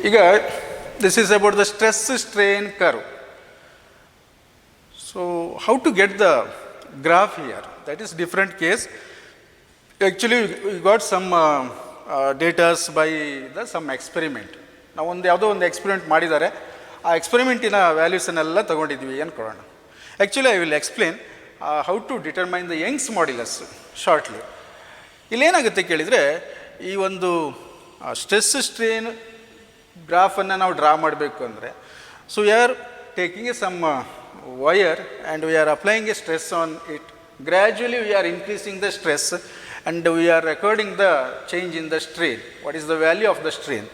ಈಗ this is about the stress strain curve. So how to get the graph here, that is different case. Actually we got some data by some experiment. ನಾವು ಯಾವುದೋ ಒಂದು experiment ಮಾಡಿದ್ದಾರೆ, ಆ ಎಕ್ಸ್ಪೆರಿಮೆಂಟಿನ ವ್ಯಾಲ್ಯೂಸನ್ನೆಲ್ಲ ತೊಗೊಂಡಿದ್ವಿ ಅಂದ್ಕೊಳ್ಳೋಣ. Actually I will explain how to determine the Young's modulus shortly. ಇಲ್ಲೇನಾಗುತ್ತೆ ಕೇಳಿದರೆ, ಈ ಒಂದು ಸ್ಟ್ರೆಸ್ ಸ್ಟ್ರೇನ್ ಗ್ರಾಫನ್ನು ನಾವು ಡ್ರಾ ಮಾಡಬೇಕು ಅಂದರೆ, so we are taking a some wire and we are applying a stress on it. Gradually we are increasing the stress and we are recording the change in the strain. What is the value of the strain?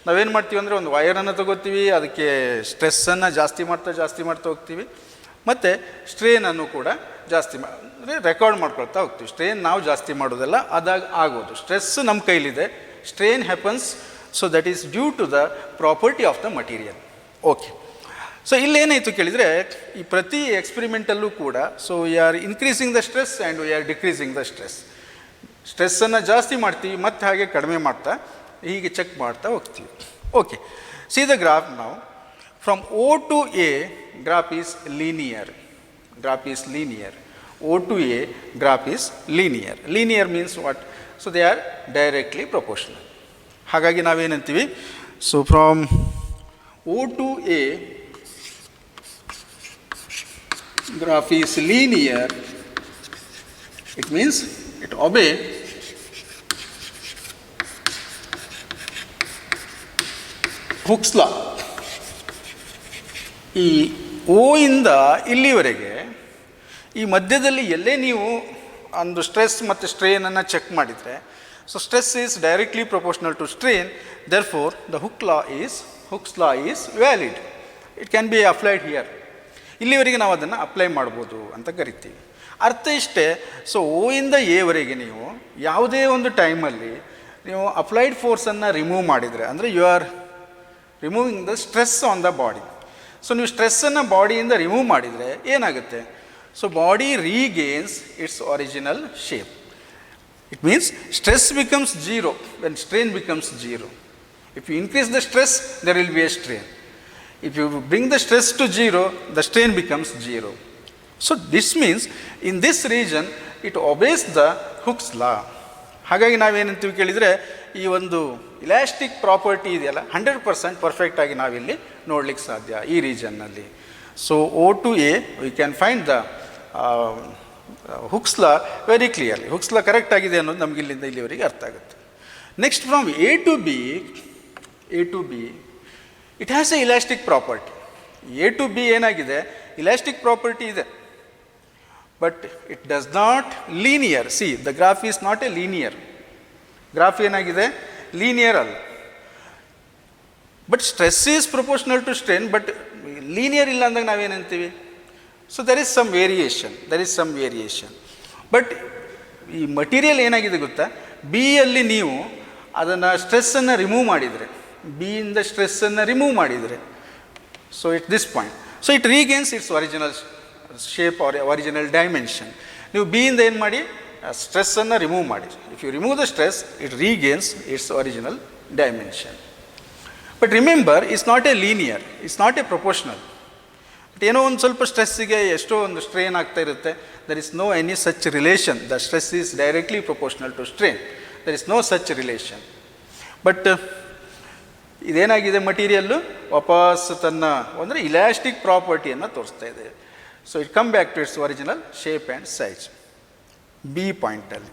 ನಾವೇನು ಮಾಡ್ತೀವಿ ಅಂದರೆ, ಒಂದು ವೈರನ್ನು ತಗೋತೀವಿ, ಅದಕ್ಕೆ ಸ್ಟ್ರೆಸ್ಸನ್ನು ಜಾಸ್ತಿ ಮಾಡ್ತಾ ಹೋಗ್ತೀವಿ, ಮತ್ತು ಸ್ಟ್ರೇನನ್ನು ಕೂಡ ಜಾಸ್ತಿ ಅಂದರೆ ರೆಕಾರ್ಡ್ ಮಾಡ್ಕೊಳ್ತಾ ಹೋಗ್ತೀವಿ. ಸ್ಟ್ರೇನ್ ನಾವು ಜಾಸ್ತಿ ಮಾಡೋದಲ್ಲ, ಅದಾಗ ಆಗೋದು. ಸ್ಟ್ರೆಸ್ ನಮ್ಮ ಕೈಲಿದೆ, strain happens, so that is due to the property of the material. Okay, so ಇಲ್ಲೇನಾಯಿತು ಕೇಳಿದರೆ, ಈ ಪ್ರತಿ ಎಕ್ಸ್ಪೆರಿಮೆಂಟಲ್ಲೂ ಕೂಡ so we are increasing the stress and we are decreasing the stress. ಸ್ಟ್ರೆಸ್ಸನ್ನು ಜಾಸ್ತಿ ಮಾಡ್ತೀವಿ, ಮತ್ತು ಹಾಗೆ ಕಡಿಮೆ ಮಾಡ್ತಾ ಹೀಗೆ ಚೆಕ್ ಮಾಡ್ತಾ ಹೋಗ್ತೀವಿ. ಓಕೆ, ಸಿ ದ ಗ್ರಾಫ್ ನಾವು. From O to A graph is linear. O to A graph is linear. Linear means what? So they are directly proportional. ಹಾಗಾಗಿ ನಾವೇನಂತೀವಿ, so from O to A graph is linear. It means it obey Hooke's law. ಈ O ಇಂದ ಇಲ್ಲಿವರೆಗೆ ಈ ಮಧ್ಯದಲ್ಲಿ ಎಲ್ಲೇ ನೀವು ಒಂದು ಸ್ಟ್ರೆಸ್ ಮತ್ತು ಸ್ಟ್ರೇನನ್ನು ಚೆಕ್ ಮಾಡಿದರೆ, so stress is directly proportional to strain, therefore the Hooke's law is valid. It can be applied here. ಇಲ್ಲಿವರೆಗೆ ನಾವು ಅದನ್ನು ಅಪ್ಲೈ ಮಾಡ್ಬೋದು ಅಂತ ಕರಿತೀವಿ. ಅರ್ಥ ಇಷ್ಟೇ. ಸೊ O ಇಂದ ಎವರೆಗೆ ನೀವು ಯಾವುದೇ ಒಂದು ಟೈಮಲ್ಲಿ ನೀವು ಅಪ್ಲೈಡ್ ಫೋರ್ಸನ್ನು ರಿಮೂವ್ ಮಾಡಿದರೆ, ಅಂದರೆ you are removing the stress on the body. So ನೀವು ಸ್ಟ್ರೆಸ್ಸನ್ನು ಬಾಡಿಯಿಂದ ರಿಮೂವ್ ಮಾಡಿದರೆ ಏನಾಗುತ್ತೆ? So body regains its original shape. It means stress becomes zero when strain becomes zero. If you increase the stress, there will be a strain. If you bring the stress to zero, the strain becomes zero. So this means in this region it obeys the Hooke's law. ಹಾಗಾಗಿ ನಾವೇನಂತೀವಿ ಕೇಳಿದರೆ, ಈ ಒಂದು elastic property ಇದೆಯಲ್ಲ 100% perfect ಆಗಿ ನಾವಿಲ್ಲಿ ನೋಡ್ಲಿಕ್ಕೆ ಸಾಧ್ಯ ಈ ರೀಜನ್ನಲ್ಲಿ. So O to A we can find the Hooke's law very clearly. Hooke's law correct ಆಗಿದೆ ಅನ್ನೋದು ನಮ್ಗೆ ಇಲ್ಲಿಂದ ಇಲ್ಲಿವರೆಗೆ ಅರ್ಥ ಆಗುತ್ತೆ. Next from A to B it has a elastic property. A to B ಏನಾಗಿದೆ, ಇಲಾಸ್ಟಿಕ್ ಪ್ರಾಪರ್ಟಿ ಇದೆ, but it does not linear. See the graph is not a linear. Graph ಏನಾಗಿದೆ, ಲೀನಿಯರ್ ಅಲ್ಲ. But stress is proportional to strain, but linear ಇಲ್ಲ ಅಂದಾಗ ನಾವೇನಂತೀವಿ, so there is some variation. But ಈ material ಏನಾಗಿದೆ ಗೊತ್ತಾ, B ಯಲ್ಲಿ ನೀವು ಅದನ್ನು ಸ್ಟ್ರೆಸ್ಸನ್ನು ರಿಮೂವ್ ಮಾಡಿದರೆ, ಬಿ ಇಂದ ಸ್ಟ್ರೆಸ್ಸನ್ನು ರಿಮೂವ್ ಮಾಡಿದರೆ, so it this point, so it regains its original shape or original dimension. ನೀವು ಬಿ ಇಂದ ಏನು ಮಾಡಿ, ಸ್ಟ್ರೆಸ್ಸನ್ನು ರಿಮೂವ್ ಮಾಡಿ. If you remove the stress, it regains its original dimension. But remember, it's not a linear, it's not a proportional. ಬಟ್ ಏನೋ ಒಂದು ಸ್ವಲ್ಪ ಸ್ಟ್ರೆಸ್ಸಿಗೆ ಎಷ್ಟೋ ಒಂದು ಸ್ಟ್ರೇನ್ ಆಗ್ತಾ ಇರುತ್ತೆ. There is no any such relation. The stress is directly proportional to strain. There is no such relation. But ಇದೇನಾಗಿದೆ, ಮಟೀರಿಯಲ್ಲು ವಾಪಸ್ ತನ್ನ ಅಂದರೆ ಇಲಾಸ್ಟಿಕ್ ಪ್ರಾಪರ್ಟಿಯನ್ನು ತೋರಿಸ್ತಾ ಇದೆ. So it come back to its original shape and size B ಪಾಯಿಂಟಲ್ಲಿ.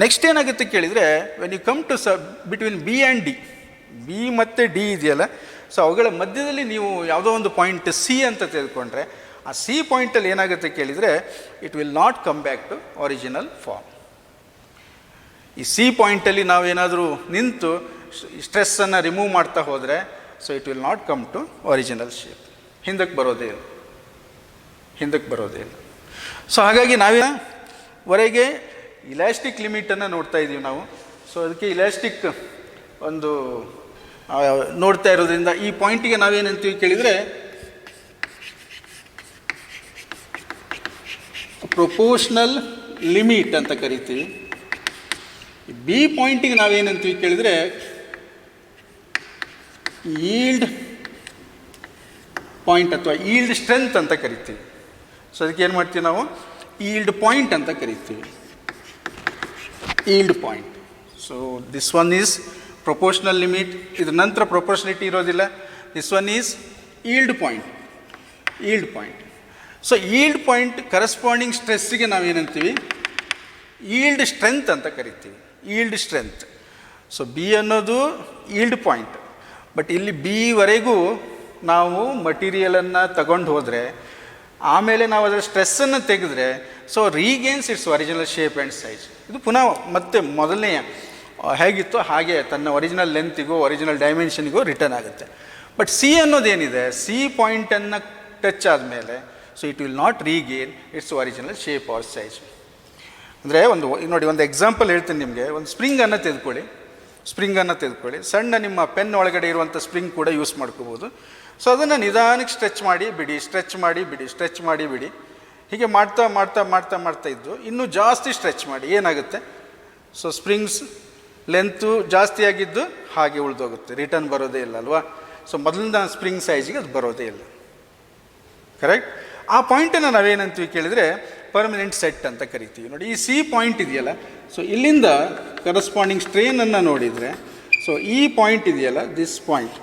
Next ಏನಾಗುತ್ತೆ ಕೇಳಿದರೆ, when you come to between B and D, B ಮತ್ತು ಡಿ ಇದೆಯಲ್ಲ, ಸೊ ಅವುಗಳ ಮಧ್ಯದಲ್ಲಿ ನೀವು ಯಾವುದೋ ಒಂದು ಪಾಯಿಂಟ್ ಸಿ ಅಂತ ತೆಗೆದುಕೊಂಡ್ರೆ, ಆ ಸಿ ಪಾಯಿಂಟಲ್ಲಿ ಏನಾಗುತ್ತೆ ಕೇಳಿದರೆ, it will not come back to original form. ಈ ಸಿ ಪಾಯಿಂಟಲ್ಲಿ ನಾವೇನಾದರೂ ನಿಂತು ಸ್ಟ್ರೆಸ್ಸನ್ನು ರಿಮೂವ್ ಮಾಡ್ತಾ ಹೋದರೆ, so it will not come to original shape. ಹಿಂದಕ್ಕೆ ಬರೋದೇ ಇಲ್ಲ. ಸೊ ಹಾಗಾಗಿ ನಾವೇವರೆಗೆ ಇಲಾಸ್ಟಿಕ್ ಲಿಮಿಟನ್ನು ನೋಡ್ತಾ ಇದ್ದೀವಿ ನಾವು. ಸೊ ಅದಕ್ಕೆ ಇಲಾಸ್ಟಿಕ್ ಒಂದು ನೋಡ್ತಾ ಇರೋದ್ರಿಂದ ಈ ಪಾಯಿಂಟಿಗೆ ನಾವೇನಂತೀವಿ ಕೇಳಿದರೆ, ಪ್ರೊಪೋರ್ಷನಲ್ ಲಿಮಿಟ್ ಅಂತ ಕರಿತೀವಿ. ಬಿ ಪಾಯಿಂಟಿಗೆ ನಾವೇನಂತೀವಿ ಕೇಳಿದರೆ ಈಲ್ಡ್ ಪಾಯಿಂಟ್ ಅಥವಾ ಈಲ್ಡ್ ಸ್ಟ್ರೆಂತ್ ಅಂತ ಕರಿತೀವಿ. ಸೊ ಅದಕ್ಕೆ ಏನು ಮಾಡ್ತೀವಿ ನಾವು, ಈಲ್ಡ್ ಪಾಯಿಂಟ್ ಅಂತ ಕರಿತೀವಿ, yield point. So this one is proportional limit, ಇದ್ರ ನಂತರ ಪ್ರೊಪೋರ್ಷನಿಟಿ ಇರೋದಿಲ್ಲ. This one is yield point, yield point. So yield point corresponding ಸ್ಟ್ರೆಸ್ಸಿಗೆ ನಾವೇನಂತೀವಿ, ಈಲ್ಡ್ ಸ್ಟ್ರೆಂತ್ ಅಂತ ಕರಿತೀವಿ, ಈಲ್ಡ್ ಸ್ಟ್ರೆಂತ್. ಸೊ ಬಿ ಅನ್ನೋದು ಈಲ್ಡ್ ಪಾಯಿಂಟ್, ಬಟ್ ಇಲ್ಲಿ ಬಿವರೆಗೂ ನಾವು ಮಟೀರಿಯಲನ್ನು ತಗೊಂಡು ಹೋದರೆ, ಆಮೇಲೆ ನಾವು ಅದರ ಸ್ಟ್ರೆಸ್ಸನ್ನು ತೆಗೆದ್ರೆ, so regains its original shape and size. ಇದು ಪುನಃ ಮತ್ತೆ ಮೊದಲನೆಯ ಹೇಗಿತ್ತು ಹಾಗೆ ತನ್ನ ಒರಿಜಿನಲ್ ಲೆಂತಿಗೂ ಒರಿಜಿನಲ್ ಡೈಮೆನ್ಷನ್ಗೂ ರಿಟರ್ನ್ ಆಗುತ್ತೆ. ಬಟ್ ಸಿ ಅನ್ನೋದೇನಿದೆ, ಸಿ ಪಾಯಿಂಟನ್ನು ಟಚ್ ಆದಮೇಲೆ so it will not regain its original shape or size. ಅಂದರೆ ನೋಡಿ, ಒಂದು ಎಕ್ಸಾಂಪಲ್ ಹೇಳ್ತೀನಿ ನಿಮಗೆ. ಒಂದು ಸ್ಪ್ರಿಂಗನ್ನು ತೆಗೆದುಕೊಳ್ಳಿ, ಸಣ್ಣ ನಿಮ್ಮ ಪೆನ್ ಒಳಗಡೆ ಇರುವಂಥ ಸ್ಪ್ರಿಂಗ್ ಕೂಡ ಯೂಸ್ ಮಾಡ್ಕೋಬೋದು. ಸೊ ಅದನ್ನು ನಿಧಾನಕ್ಕೆ ಸ್ಟ್ರೆಚ್ ಮಾಡಿ ಬಿಡಿ, ಹೀಗೆ ಮಾಡ್ತಾ ಇದ್ದು ಇನ್ನೂ ಜಾಸ್ತಿ ಸ್ಟ್ರೆಚ್ ಮಾಡಿ ಏನಾಗುತ್ತೆ, ಸೊ ಸ್ಪ್ರಿಂಗ್ಸ್ ಲೆಂತು ಜಾಸ್ತಿ ಆಗಿದ್ದು ಹಾಗೆ ಉಳಿದೋಗುತ್ತೆ, ರಿಟರ್ನ್ ಬರೋದೇ ಇಲ್ಲ ಅಲ್ವಾ. ಸೊ ಮೊದಲಿಂದ ಸ್ಪ್ರಿಂಗ್ ಸೈಜಿಗೆ ಅದು ಬರೋದೇ ಇಲ್ಲ, ಕರೆಕ್ಟ್. ಆ ಪಾಯಿಂಟನ್ನು ನಾವೇನಂತೀವಿ ಕೇಳಿದರೆ ಪರ್ಮನೆಂಟ್ ಸೆಟ್ ಅಂತ ಕರಿತೀವಿ. ನೋಡಿ, ಈ ಸಿ ಪಾಯಿಂಟ್ ಇದೆಯಲ್ಲ, ಸೊ ಇಲ್ಲಿಂದ ಕರೆಸ್ಪಾಂಡಿಂಗ್ ಸ್ಟ್ರೇನನ್ನು ನೋಡಿದರೆ, ಸೊ ಈ ಪಾಯಿಂಟ್ ಇದೆಯಲ್ಲ, this point,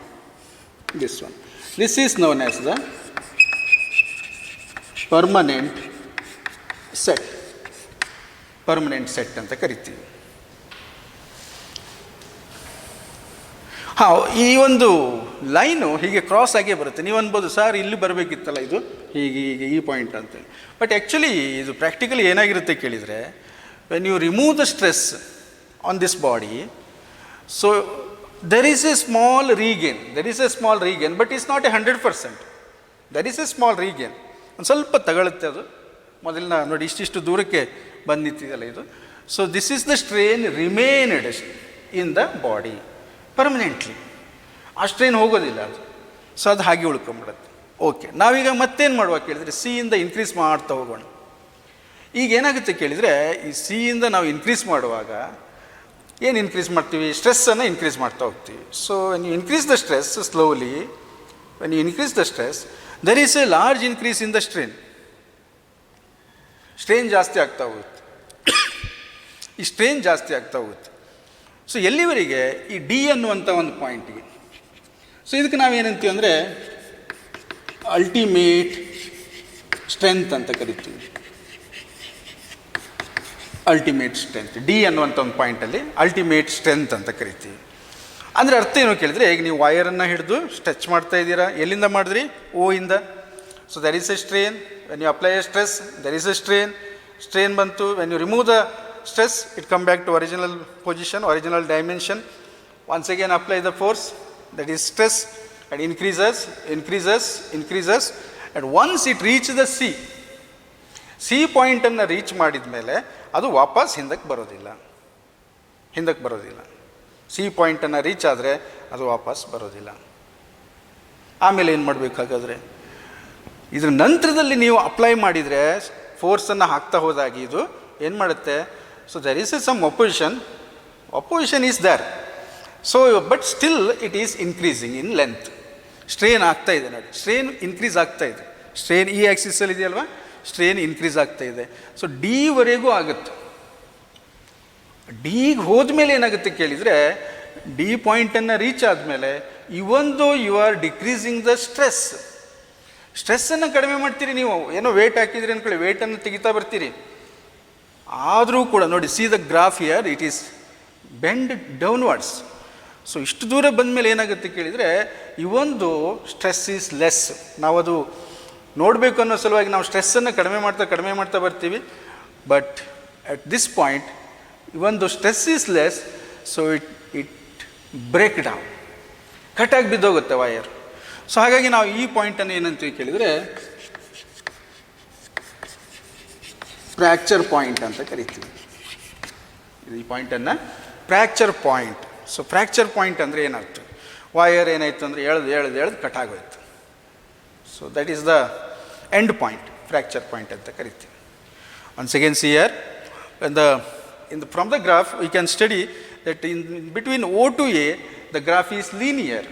this one, this is known as the permanent set ಅಂತ ಕರಿತೀವಿ. ಈ ಒಂದು ಲೈನು ಹೀಗೆ ಕ್ರಾಸ್ ಆಗೇ ಬರುತ್ತೆ. ನೀವು ಅನ್ಬೋದು, ಸರ್ ಇಲ್ಲಿ ಬರಬೇಕಿತ್ತಲ್ಲ ಇದು ಹೀಗೆ ಈ ಪಾಯಿಂಟ್ ಅಂತೇಳಿ. ಬಟ್ ಆ್ಯಕ್ಚುಲಿ ಇದು ಪ್ರಾಕ್ಟಿಕಲಿ ಏನಾಗಿರುತ್ತೆ ಕೇಳಿದರೆ, when you remove the stress on this body, so there is a small regain, but it's not a 100%. There is a small regain, ಒಂದು ಸ್ವಲ್ಪ ತಗೊಳುತ್ತೆ ಅದು. ಮೊದಲಿನ ನೋಡಿ, ಇಷ್ಟಿಷ್ಟು ದೂರಕ್ಕೆ ಬಂದು ನಿಂತಿದೆಯಲ್ಲ ಇದು. So this is the strain remained in the body permanently. ಆ ಸ್ಟ್ರೇನ್ ಹೋಗೋದಿಲ್ಲ ಅದು, ಸೊ ಅದು ಹಾಗೆ ಉಳ್ಕೊಂಬಿಡುತ್ತೆ. ಓಕೆ, ನಾವೀಗ ಮತ್ತೇನು ಮಾಡುವಾಗ ಕೇಳಿದರೆ, ಸಿಯಿಂದ ಇನ್ಕ್ರೀಸ್ ಮಾಡ್ತಾ ಹೋಗೋಣ. ಈಗ ಏನಾಗುತ್ತೆ ಕೇಳಿದರೆ, ಈ ಸಿಯಿಂದ ನಾವು ಇನ್ಕ್ರೀಸ್ ಮಾಡುವಾಗ ಏನು ಇನ್ಕ್ರೀಸ್ ಮಾಡ್ತೀವಿ, ಸ್ಟ್ರೆಸ್ಸನ್ನು ಇನ್ಕ್ರೀಸ್ ಮಾಡ್ತಾ ಹೋಗ್ತೀವಿ. So when you increase the stress slowly, there is a large increase in the strain ಜಾಸ್ತಿ ಆಗ್ತಾ ಹೋಗುತ್ತೆ. ಈ ಸ್ಟ್ರೇನ್ ಜಾಸ್ತಿ ಆಗ್ತಾ ಹೋಗುತ್ತೆ. ಸೊ ಎಲ್ಲಿವರೆಗೆ, ಈ ಡಿ ಅನ್ನುವಂಥ ಒಂದು ಪಾಯಿಂಟಿಗೆ. ಸೊ ಇದಕ್ಕೆ ನಾವೇನಂತೀವಿ ಅಂದರೆ ಅಲ್ಟಿಮೇಟ್ ಸ್ಟ್ರೆಂತ್ ಅಂತ ಕರಿತೀವಿ. ಅಲ್ಟಿಮೇಟ್ ಸ್ಟ್ರೆಂತ್, ಡಿ ಅನ್ನುವಂಥ ಒಂದು ಪಾಯಿಂಟಲ್ಲಿ ಅಲ್ಟಿಮೇಟ್ ಸ್ಟ್ರೆಂತ್ ಅಂತ ಕರಿತೀವಿ. ಅಂದರೆ ಅರ್ಥ ಏನು ಕೇಳಿದರೆ, ಈಗ ನೀವು ವೈರನ್ನು ಹಿಡಿದು ಸ್ಟ್ರೆಚ್ ಮಾಡ್ತಾ ಇದ್ದೀರಾ, ಎಲ್ಲಿಂದ ಮಾಡಿದ್ರಿ, ಓ ಇಂದ. So there is a strain, when you apply a stress there is a strain ಬಂತು. When you remove the stress, it come back to original position, original dimension. Once again apply the force, that is stress, and increases, and once it reaches the C point ಅನ್ನು reach ಮಾಡಿದ ಮೇಲೆ ಅದು ವಾಪಸ್ ಹಿಂದಕ್ಕೆ ಬರೋದಿಲ್ಲ. C ಪಾಯಿಂಟನ್ನು reach ಆದರೆ ಅದು ವಾಪಸ್ ಬರೋದಿಲ್ಲ. ಆಮೇಲೆ ಏನು ಮಾಡಬೇಕು ಹಾಗಾದರೆ, ಇದ್ರ ನಂತರದಲ್ಲಿ ನೀವು ಅಪ್ಲೈ ಮಾಡಿದರೆ, ಫೋರ್ಸನ್ನು ಹಾಕ್ತಾ ಹೋದಾಗಿ ಇದು ಏನು ಮಾಡುತ್ತೆ, so there is some opposition is there, so but still it is increasing in length. Strain ಆಗ್ತಾ ಇದೆ ನೋಡಿ, ಸ್ಟ್ರೇನ್ ಇನ್ಕ್ರೀಸ್ ಆಗ್ತಾ ಇದೆ. ಸ್ಟ್ರೇನ್ ಈ ಆಕ್ಸಿಸಲ್ಲಿ ಇದೆಯಲ್ವಾ, ಸ್ಟ್ರೇನ್ ಇನ್ಕ್ರೀಸ್ ಆಗ್ತಾ ಇದೆ. ಸೊ ಡಿವರೆಗೂ ಆಗುತ್ತೆ. ಡಿಗೆ ಹೋದ್ಮೇಲೆ ಏನಾಗುತ್ತೆ ಕೇಳಿದರೆ, ಡಿ ಪಾಯಿಂಟನ್ನು ರೀಚ್ ಆದಮೇಲೆ ಇವೊಂದು ಯು ಆರ್ ಡಿಕ್ರೀಸಿಂಗ್ ದ ಸ್ಟ್ರೆಸ್ಸನ್ನು ಕಡಿಮೆ ಮಾಡ್ತೀರಿ. ನೀವು ಏನೋ ವೇಟ್ ಹಾಕಿದ್ರಿ ಅಂದ್ಕೊಳ್ಳಿ, ವೇಟನ್ನು ತೆಗಿತಾ ಬರ್ತೀರಿ. ಆದರೂ ಕೂಡ ನೋಡಿ, C the graph here, it is bend downwards. So ಇಷ್ಟು ದೂರ ಬಂದ ಮೇಲೆ ಏನಾಗುತ್ತೆ ಕೇಳಿದರೆ, ಇವೊಂದು ಸ್ಟ್ರೆಸ್ ಈಸ್ ಲೆಸ್. ನಾವು ಅದು ನೋಡಬೇಕು ಅನ್ನೋ ಸಲುವಾಗಿ ನಾವು ಸ್ಟ್ರೆಸ್ಸನ್ನು ಕಡಿಮೆ ಮಾಡ್ತಾ ಬರ್ತೀವಿ. ಬಟ್ ಅಟ್ ದಿಸ್ ಪಾಯಿಂಟ್ ಇವೊಂದು stress is less, so it break down, ಕಟ್ಟಾಗಿ ಬಿದ್ದೋಗುತ್ತೆ ವೈರ್. ಸೊ ಹಾಗಾಗಿ ನಾವು ಈ ಪಾಯಿಂಟನ್ನು ಏನಂತೀವಿ ಕೇಳಿದರೆ ಫ್ರ್ಯಾಕ್ಚರ್ ಪಾಯಿಂಟ್ ಅಂತ ಕರಿತೀವಿ. ಈ ಪಾಯಿಂಟನ್ನು fracture point. So fracture point ಅಂದರೆ ಏನಾಗ್ತದೆ, ವೈರ್ ಏನಾಯಿತು ಅಂದರೆ ಎಳೆದು ಕಟ್ಟಾಗೋಯ್ತು. So that is the end point, fracture point ಅಂತ ಕರಿತೀವಿ. Once again see here, from the graph we can study that in between O to A the graph is linear.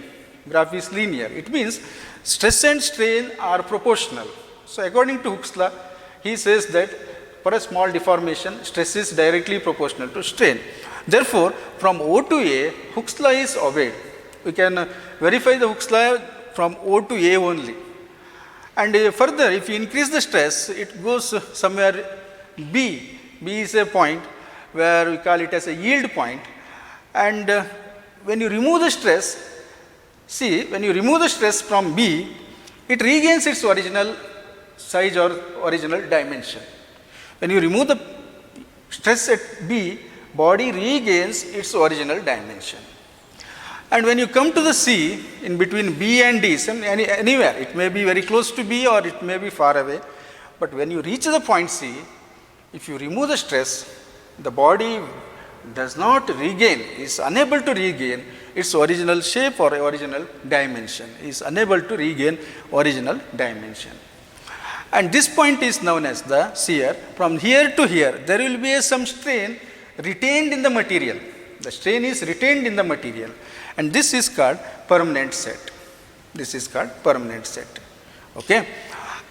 graph is linear. It means stress and strain are proportional. So according to Hooke's law, he says that for a small deformation, stress is directly proportional to strain. Therefore, from O to A, Hooke's law is obeyed. We can verify the Hooke's law from O to A only. And further, if you increase the stress, it goes somewhere B. B is a point where we call it as a yield point. And when you remove the stress, see, when you remove the stress from B, it regains its original size or original dimension. When you remove the stress at B, body regains its original dimension. And when you come to the C, in between B and D, anywhere, it may be very close to B or it may be far away, but when you reach the point C, if you remove the stress, the body does not regain, is unable to regain its original shape or original dimension, is unable to regain original dimension. And this point is known as the shear. From here to here, there will be some strain retained in the material. The strain is retained in the material. And this is called permanent set. This is called permanent set. Okay.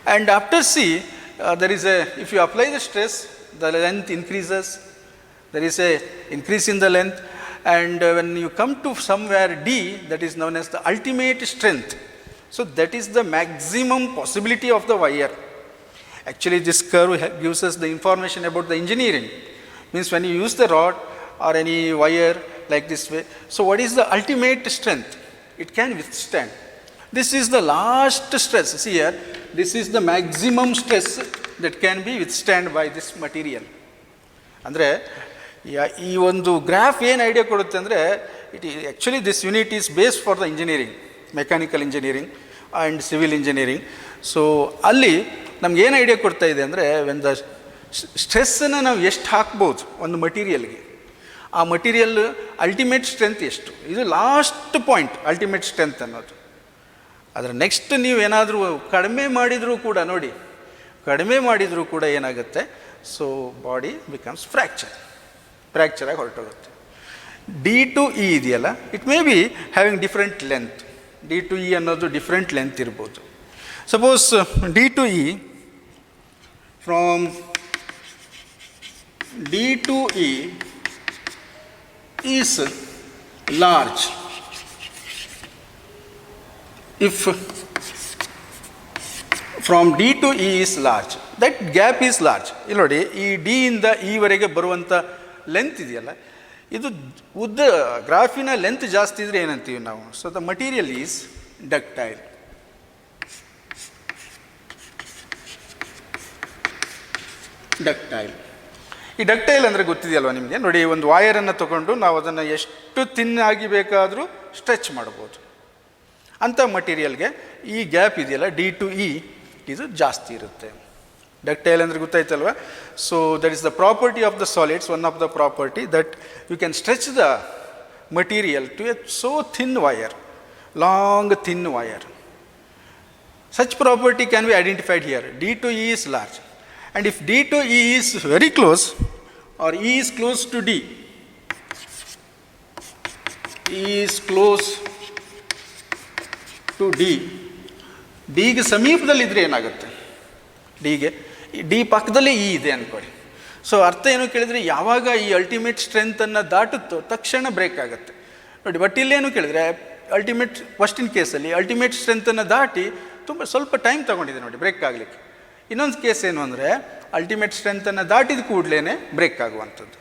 And after C, there is if you apply the stress, the length increases. There is a increase in the length. And when you come to somewhere D, that is known as the ultimate strength. So that is the maximum possibility of the wire. Actually, this curve gives us the information about the engineering. Means when you use the rod or any wire like this way, so what is the ultimate strength? It can withstand. This is the last stress. See here, this is the maximum stress that can be withstand by this material. ಅಂದರೆ ಈ ಒಂದು graph ಏನು idea ಕೊಡುತ್ತೆ ಅಂದರೆ actually this unit is based for the engineering, mechanical engineering and civil engineering. So ಅಲ್ಲಿ ನಮ್ಗೆ ಏನು idea ಕೊಡ್ತಾ ಇದೆ ಅಂದರೆ ವೆನ್ ದ ಸ್ಟ್ರೆಸ್ಸನ್ನು ನಾವು ಎಷ್ಟು ಹಾಕ್ಬೋದು ಒಂದು ಮಟೀರಿಯಲ್ಗೆ, ಆ ಮಟೀರಿಯಲ್ ಅಲ್ಟಿಮೇಟ್ ಸ್ಟ್ರೆಂತ್ ಎಷ್ಟು, ಇದು ಲಾಸ್ಟ್ ಪಾಯಿಂಟ್ ಅಲ್ಟಿಮೇಟ್ ಸ್ಟ್ರೆಂತ್ ಅನ್ನೋದು. ಅದರ ನೆಕ್ಸ್ಟ್ ನೀವು ಏನಾದರೂ ಕಡಿಮೆ ಮಾಡಿದರೂ ಕೂಡ ನೋಡಿ, ಕಡಿಮೆ ಮಾಡಿದರೂ ಕೂಡ ಏನಾಗುತ್ತೆ, ಸೊ ಬಾಡಿ ಬಿಕಮ್ಸ್ ಫ್ರ್ಯಾಕ್ಚರ್ ಆಗಿ ಹೊರಟೋಗುತ್ತೆ. ಡಿ ಟು ಇ ಇದೆಯಲ್ಲ, it may be having different length. D to E ಅನ್ನೋದು ಡಿಫ್ರೆಂಟ್ ಲೆಂತ್ ಇರ್ಬೋದು. Suppose D to E, from D to E is large if from D to E is large, that gap is large. ಇಲ್ಲಿ ನೋಡಿ, ಈ D ಇಂದ ಈವರೆಗೆ ಬರುವಂಥ length ಇದೆಯಲ್ಲ, ಇದು ಉದ್ದ ಗ್ರಾಫಿನ ಲೆಂತ್ ಜಾಸ್ತಿ ಇದ್ರೆ ಏನಂತೀವಿ ನಾವು, so the material is ductile. Ductile, ಈ ಡಕ್ಟೈಲ್ ಅಂದರೆ ಗೊತ್ತಿದೆಯಲ್ವ ನಿಮಗೆ. ನೋಡಿ, ಒಂದು ವಾಯರನ್ನು ತಗೊಂಡು ನಾವು ಅದನ್ನು ಎಷ್ಟು ಥಿನ್ ಆಗಿ ಬೇಕಾದರೂ ಸ್ಟ್ರೆಚ್ ಮಾಡ್ಬೋದು. ಅಂಥ ಮಟೀರಿಯಲ್ಗೆ ಈ ಗ್ಯಾಪ್ ಇದೆಯಲ್ಲ, ಡಿ ಟು ಇ, ಇದು ಜಾಸ್ತಿ ಇರುತ್ತೆ. ಡಕ್ಟೈಲ್ ಅಂದರೆ ಗೊತ್ತಾಯ್ತಲ್ವ. So that is the property of the solids, one of the property that you can stretch the material to a so thin wire, long thin wire. Such property can be identified here. D to E is large, and if D to E is very close or E is close to D, E is close to D, ಡಿಗೆ ಸಮೀಪದಲ್ಲಿದ್ದರೆ ಏನಾಗುತ್ತೆ, D ಪಕ್ಕದಲ್ಲೇ E ಇದೆ ಅಂದ್ಕೊಳ್ಳಿ. So ಅರ್ಥ ಏನು ಕೇಳಿದರೆ, ಯಾವಾಗ ಈ ಅಲ್ಟಿಮೇಟ್ ಸ್ಟ್ರೆಂತನ್ನು ದಾಟುತ್ತೋ ತಕ್ಷಣ ಬ್ರೇಕ್ ಆಗುತ್ತೆ ನೋಡಿ. ಬಟ್ ಇಲ್ಲೇನು ಕೇಳಿದರೆ, ಅಲ್ಟಿಮೇಟ್ ಫಸ್ಟಿನ ಕೇಸಲ್ಲಿ ಅಲ್ಟಿಮೇಟ್ ಸ್ಟ್ರೆಂತನ್ನು ದಾಟಿ ತುಂಬ ಸ್ವಲ್ಪ ಟೈಮ್ ತೊಗೊಂಡಿದೆ ನೋಡಿ ಬ್ರೇಕ್ ಆಗಲಿಕ್ಕೆ. ಇನ್ನೊಂದು ಕೇಸ್ ಏನು ಅಂದರೆ, ಅಲ್ಟಿಮೇಟ್ ಸ್ಟ್ರೆಂತನ್ನು ದಾಟಿದ ಕೂಡಲೇ ಬ್ರೇಕ್ ಆಗುವಂಥದ್ದು.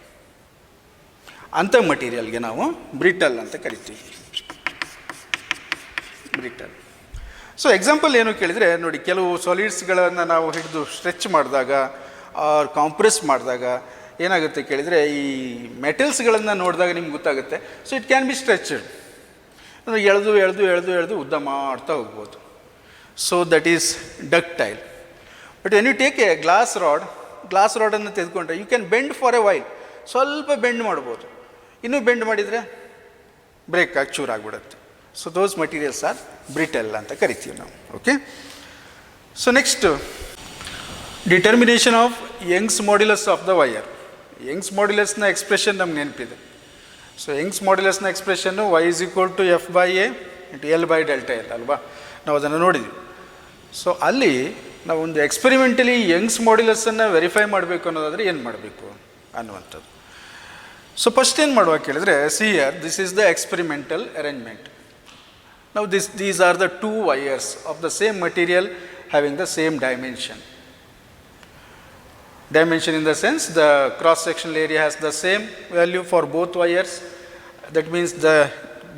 ಅಂಥ ಮಟೀರಿಯಲ್ಗೆ ನಾವು ಬ್ರಿಟಲ್ ಅಂತ ಕರಿತೀವಿ, ಬ್ರಿಟಲ್. ಸೊ ಎಕ್ಸಾಂಪಲ್ ಏನು ಕೇಳಿದರೆ ನೋಡಿ, ಕೆಲವು ಸಾಲಿಡ್ಸ್ಗಳನ್ನು ನಾವು ಹಿಡಿದು ಸ್ಟ್ರೆಚ್ ಮಾಡಿದಾಗ ಆರ್ ಕಾಂಪ್ರೆಸ್ ಮಾಡಿದಾಗ ಏನಾಗುತ್ತೆ ಕೇಳಿದರೆ, ಈ ಮೆಟಲ್ಸ್ಗಳನ್ನು ನೋಡಿದಾಗ ನಿಮ್ಗೆ ಗೊತ್ತಾಗುತ್ತೆ. So it can be stretched, ಅಂದರೆ ಎಳೆದು ಎಳೆದು ಎಳೆದು ಎಳೆದು ಉದ್ದ ಮಾಡ್ತಾ ಹೋಗ್ಬೋದು. So that is ductile. But when you take a glass ರಾಡನ್ನು ತೆಗೆದುಕೊಂಡ್ರೆ you can bend for a while, ಸ್ವಲ್ಪ ಬೆಂಡ್ ಮಾಡ್ಬೋದು. ಇನ್ನೂ ಬೆಂಡ್ ಮಾಡಿದರೆ ಬ್ರೇಕ್ ಆಗಿ ಚೂರಾಗ್ಬಿಡುತ್ತೆ. So those materials are brittle ಅಂತ ಕರಿತೀವಿ ನಾವು. Okay. So next, determination of Young's modulus of the wire. Young's ಮಾಡ್ಯುಲಸ್ನ ಎಕ್ಸ್ಪ್ರೆಷನ್ ನಮ್ಗೆ ನೆನಪಿದೆ. So Young's ಮಾಡ್ಯುಲಸ್ನ expression y is equal to F by A into L by delta L ಅಲ್ವಾ, ನಾವು ಅದನ್ನು ನೋಡಿದ್ವಿ. ಸೊ ಅಲ್ಲಿ ನಾವು ಒಂದು ಎಕ್ಸ್ಪೆರಿಮೆಂಟಲಿ ಯಂಗ್ಸ್ ಮಾಡ್ಯುಲಸನ್ನು ವೆರಿಫೈ ಮಾಡಬೇಕು ಅನ್ನೋದಾದರೆ ಏನು ಮಾಡಬೇಕು ಅನ್ನುವಂಥದ್ದು. ಸೊ ಫಸ್ಟ್ ಏನು ಮಾಡುವ ಕೇಳಿದರೆ, C here this is the experimental arrangement. Now these are the two wires of the same material having the same dimension. Dimension in the sense the cross-sectional area has the same value for both wires. That means the